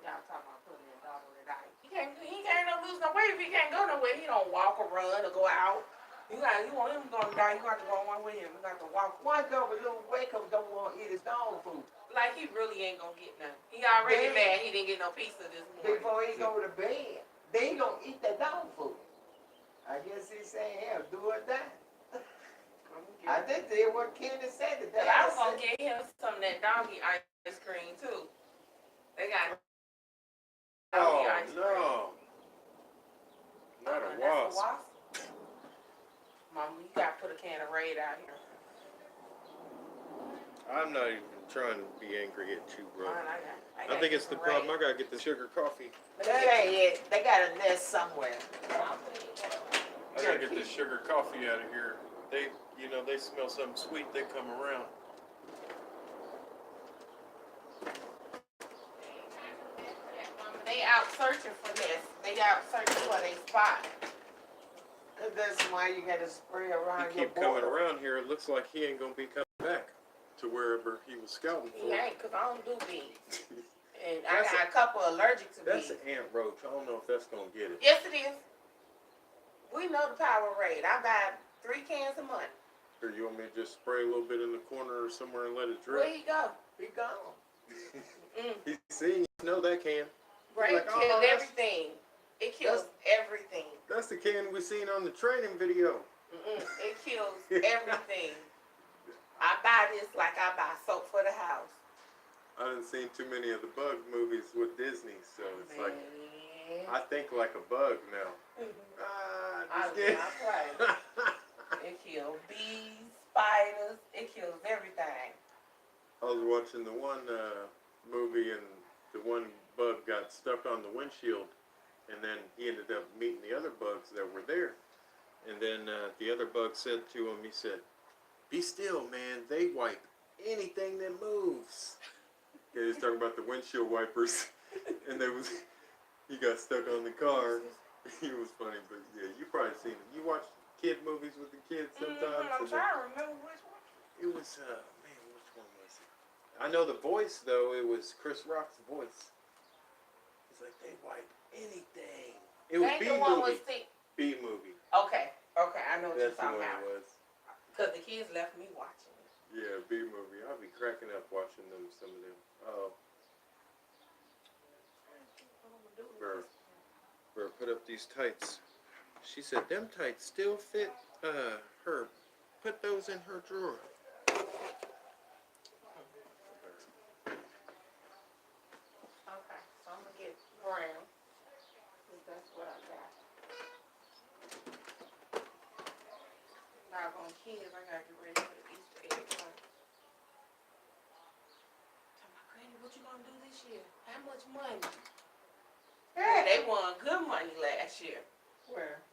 Y'all talking about putting his dog on the diet. He can't lose no weight if he can't go nowhere. He don't walk or run or go out. You want him to go on the diet, you got to go on with him. You got to walk. Why go with little Waco don't want to eat his dog food? Like he really ain't gonna get nothing. He already mad he didn't get no pizza this morning. Before he go to bed, they gonna eat that dog food. I guess he's saying, hell, do or die. I just did what Kenny said today. But I was gonna get him some of that doggy ice cream too. They got doggy ice cream. No. Not a That's wasp. Mama, you gotta put a can of Raid out here. I'm not even trying to be angry at you, bro. Fine, I think it's the problem. I gotta get the sugar coffee. That ain't it. They got a nest somewhere. I gotta get this sugar coffee out of here. They smell something sweet, they come around. They out searching for this. They out searching for their spot. Cause that's why you gotta spray around He your keep coming border. around here. It looks like he ain't gonna be coming back to wherever he was scouting He for. ain't, cause I don't do bees. And I That's got a couple allergic to That's bees. an ant roach. I don't know if that's gonna get it. Yes, it is. We know the power Raid. I buy 3 cans a month. Or you want me to just spray a little bit in the corner or somewhere and let it Where drip? he go? Be gone. Mm. He's seeing you know that can. Raid Like, oh, kills that's- everything. It kills everything. That's the can we seen on the training video. It kills everything. I buy this like I buy soap for the house. I done seen too many of the bug movies with Disney, so it's like I think like a bug now. I play. It kills bees, spiders. It kills everything. I was watching the one movie and the one bug got stuck on the windshield, and then he ended up meeting the other bugs that were there. And then the other bug said to him, he said, "Be still, man. They wipe anything that moves." Yeah, he was talking about the windshield wipers, and he got stuck on the car. It was funny, but yeah, you probably seen it. You watch kid movies with the kids sometimes. I'm trying to remember which one. It was man, which one was it? I know the voice though. It was Chris Rock's voice. It's like they wipe anything. It was Ain't B the one movie. with B movie. Okay, I know what That's you're the talking one about. it was. Because the kids left me watching it. Yeah, B movie. I'll be cracking up watching them. Some of them. Oh, Bro, put up these tights. She said them tights still fit her. Put those in her drawer. Okay, so I'm going to get brown. Because that's what I got. Doggone kids, I got to get ready for the Easter egg hunt. Tell my granny, what you going to do this year? How much money? Hey, they won good money last year. Where?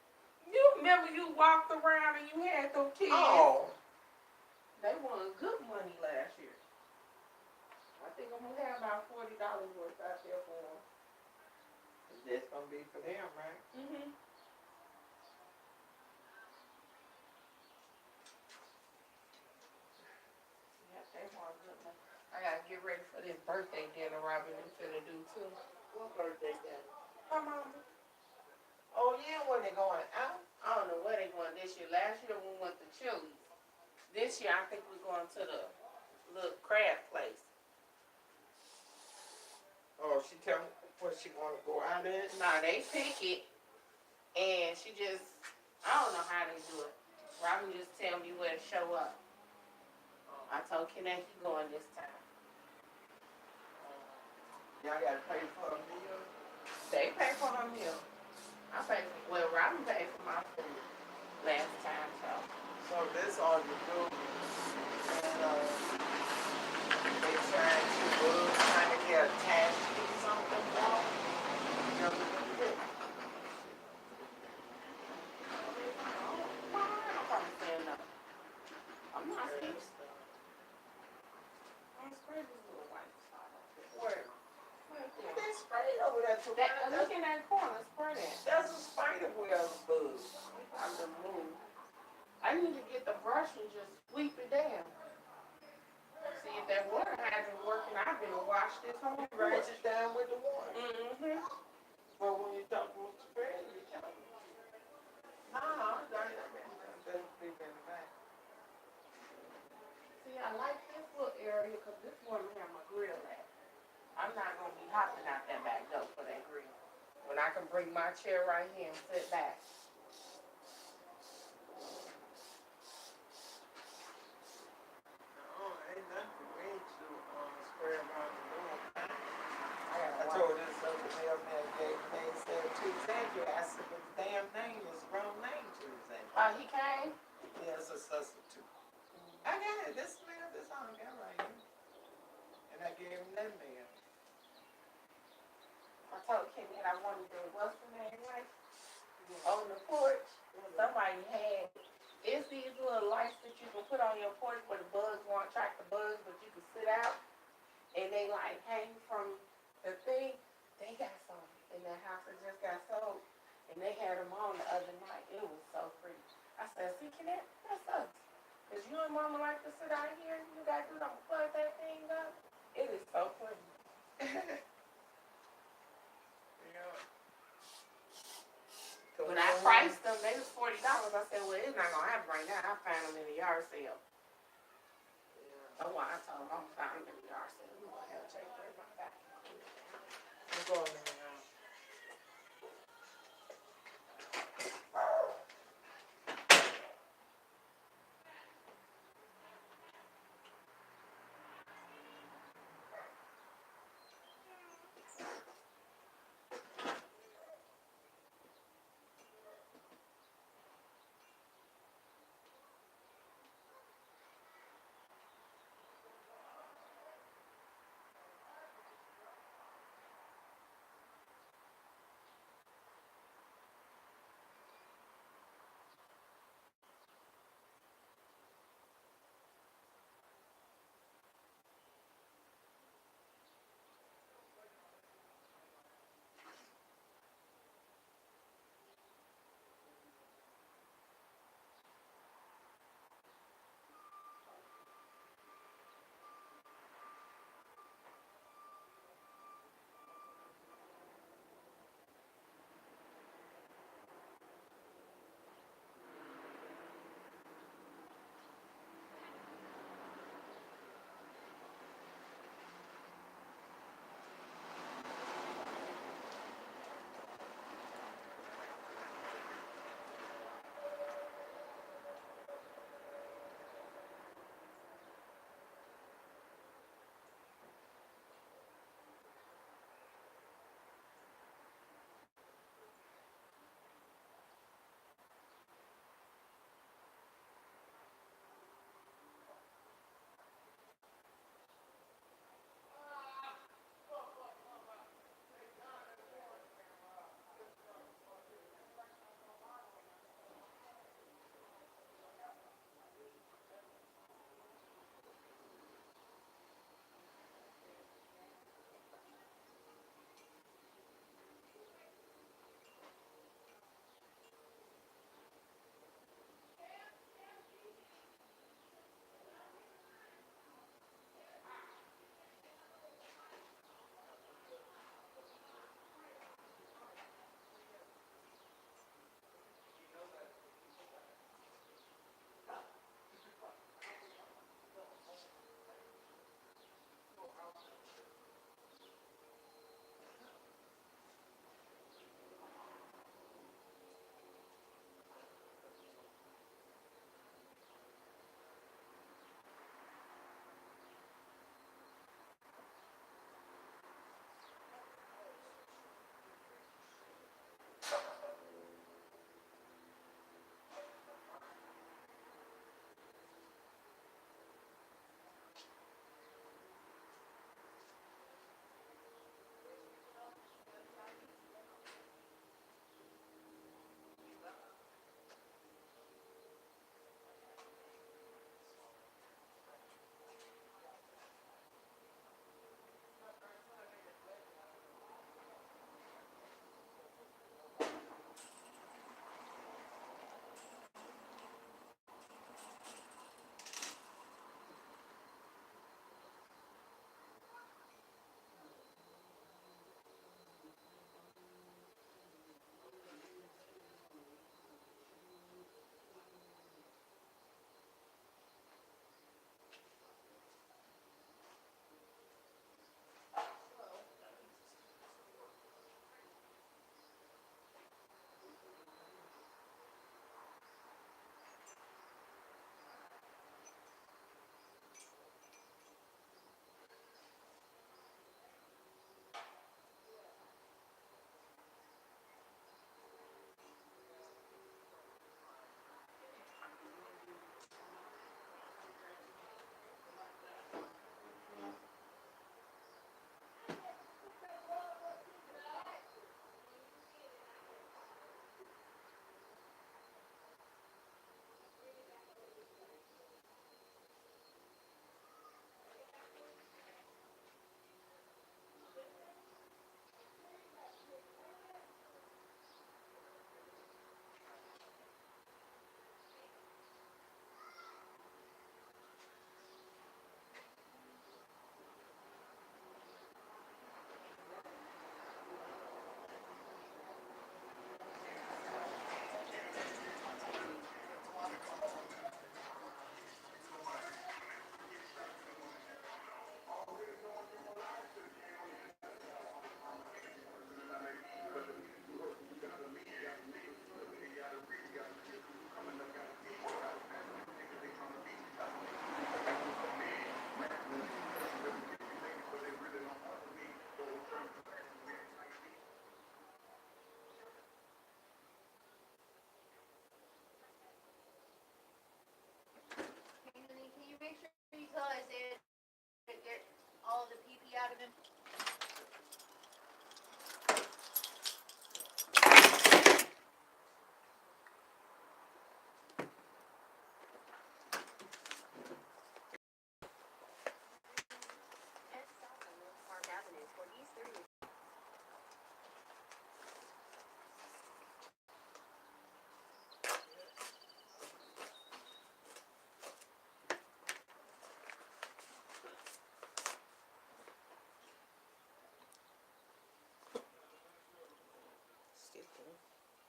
You remember you walked around and you had those kids? Oh. They won good money last year. I think I'm going to have about $40 worth out there for them. That's gonna be for them, right? get ready for this birthday dinner Robin is finna do too. What birthday that? Her mama. Oh yeah, where they going out? I don't know where they going this year. Last year we went to Chili's. This year I think we're going to the little crab place. Oh, she tell me what she want to go out at. Nah, they pick it, and she just, I don't know how they do it. Robin just tell me where to show up. I told Kenneth he going this time. Y'all got to pay for a meal. They pay for her meal. I pay for, well, Robin paid for my food last time, so. So this all you do, and they trying to get attached to something wrong. You know, I'm probably saying no. I'm not saying stuff. I'm spread this little white spot up there. where? Right there. They sprayed over there too. Look in that corner, spread it. That's a spider web bug. I'm to move. I need to get the brush and just sweep it down. See if that water hydrant working. I've been washed this whole Rinse it down with the water. Mm-hmm. But when you talk about spray, you tell me. Nah, that's been back. See, I like this little area because this one have my grill at. I'm not going to be hopping out that back door for that grill. When I can bring my chair right here and sit back. No, ain't nothing for me to spray around the room. I I told this other mailman gave me said Tuesday. I said his damn name is wrong name Tuesday. he came. Yeah, it's a substitute. I got it. This mail, this on got right here. And I gave him that mail. I told Kenny I wanted the, what's the name, like, on the porch. Somebody had, it's these little lights that you can put on your porch where the bugs won't attract the bugs, but you can sit out. And they like hang from the thing. They got some in their house that just got sold. And they had them on the other night. It was so pretty. I said, see, Kenneth, that's us. Because you and mama like to sit out here. You guys do not plug that thing up. It is so pretty. Yeah. When I priced them, they was $40. I said, well, it's not going to happen right now. I found them in the yard sale. Yeah. Oh, I told them I found them in the yard sale. I'm going to have to take care of my back. I'm going in now.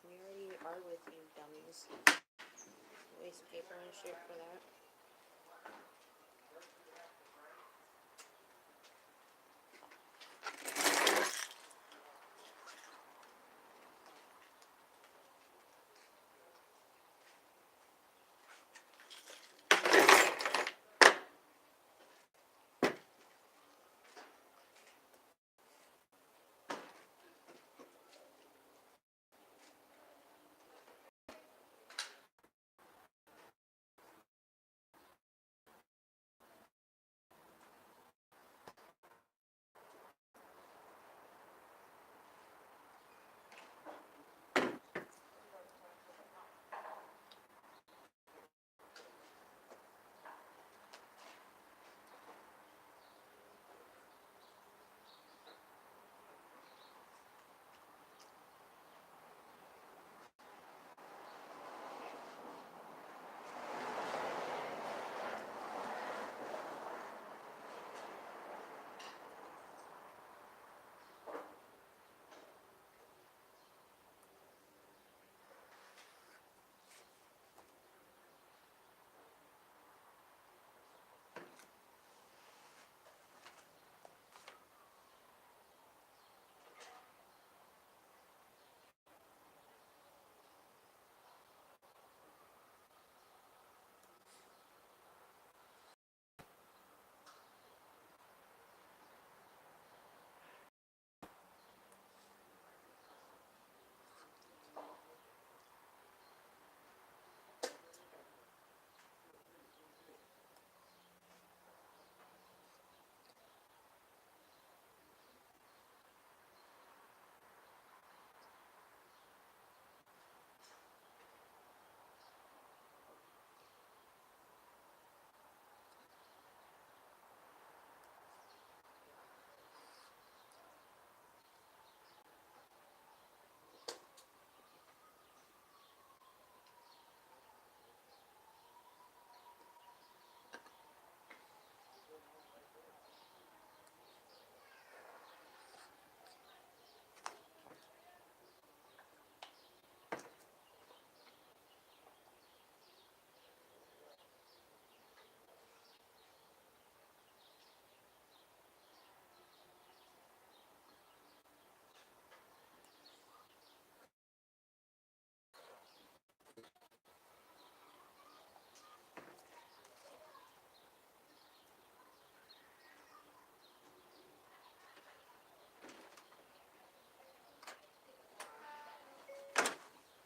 We already are with you, dummies. Waste paper and shit for that.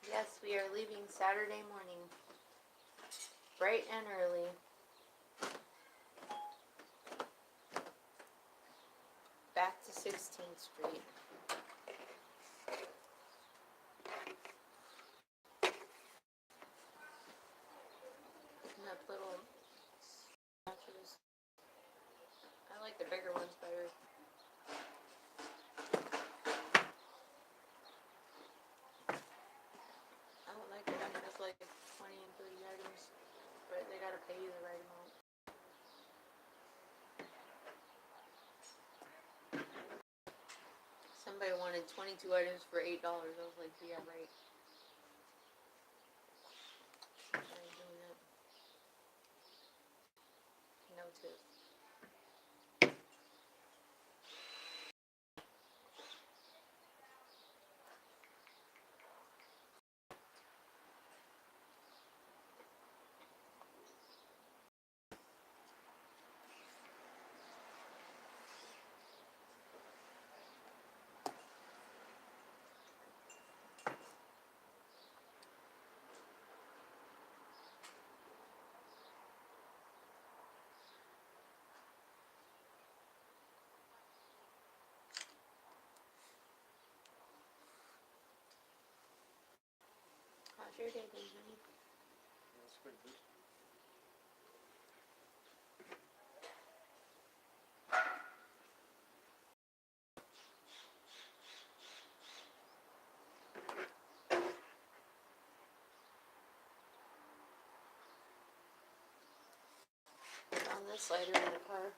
Yes, we are leaving Saturday morning. Bright and early. Back to 16th Street. Picking up little snatches. I like the bigger ones better. I don't like it. I mean, it's like 20 and 30 items, but they gotta pay you the right amount. Somebody wanted 22 items for $8. I was like, yeah, right. I ain't doing that. No tip. How's your day been, honey? That's pretty good. Found this lighter in the car.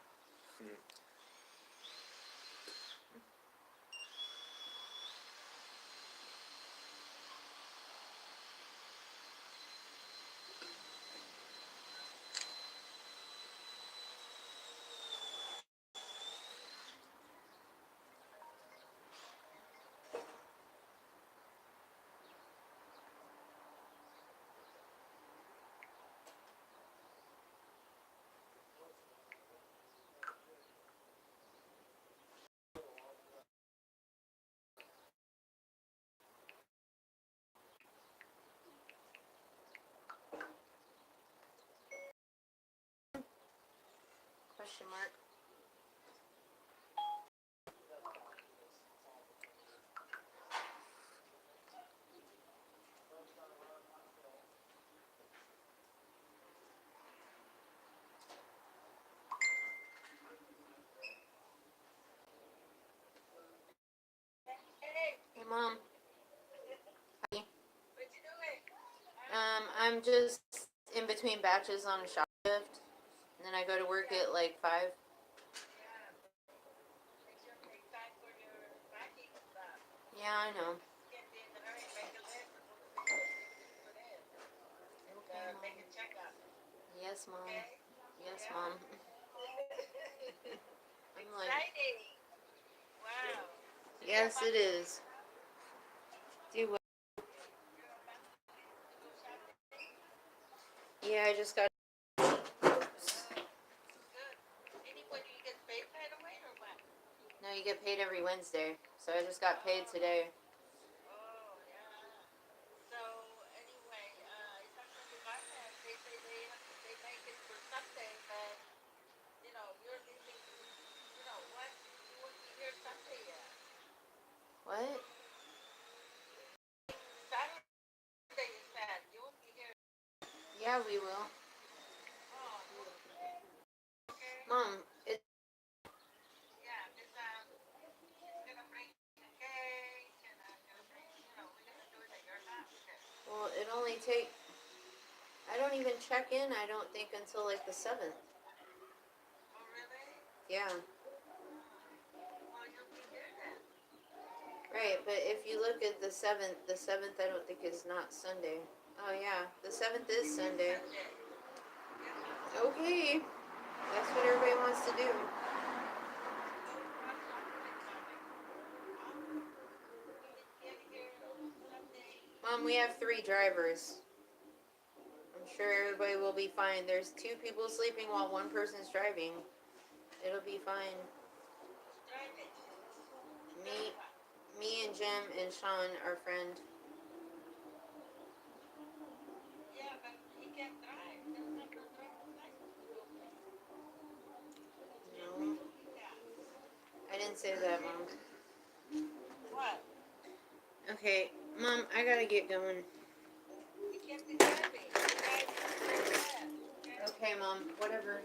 Question mark. Hey, Mom. Hi. I'm just in between batches on a shop shift, and then I go to work at like 5. Yeah, I know. Okay, Mom. Yes, Mom. Yes, Mom. I'm like, Wow. yes, it is. Do what? Yeah, I just got. Anybody you get paid right away or what? No, you get paid every Wednesday, so I just got paid today. Oh, yeah. So, anyway, I talked to the government. They say they make it for Sunday, but, you're leaving, what? You won't be here Sunday yet. What? Saturday, you said. You won't be here. Yeah, we will. Oh, okay. Mom, it. Yeah, because, she's gonna bring the cake, and I'm gonna bring, we're gonna do it at your house. Well, it only take. I don't even check in. I don't think until like the 7th. Oh, really? Yeah. Well, you'll be here then. Right, but if you look at the 7th I don't think is not Sunday. Oh yeah, the 7th is Sunday. Sunday. Okay, that's what everybody wants to do. Mom, we have 3 drivers. I'm sure everybody will be fine. There's 2 people sleeping while 1 person's driving. It'll be fine. Me and Jim and Sean, our friend. Yeah, but he can't drive. He doesn't have no driver's license. No, Yeah. I didn't say that, Mom. What? Okay, Mom, I gotta get going. He can't be driving. Drive. Okay, Mom, whatever.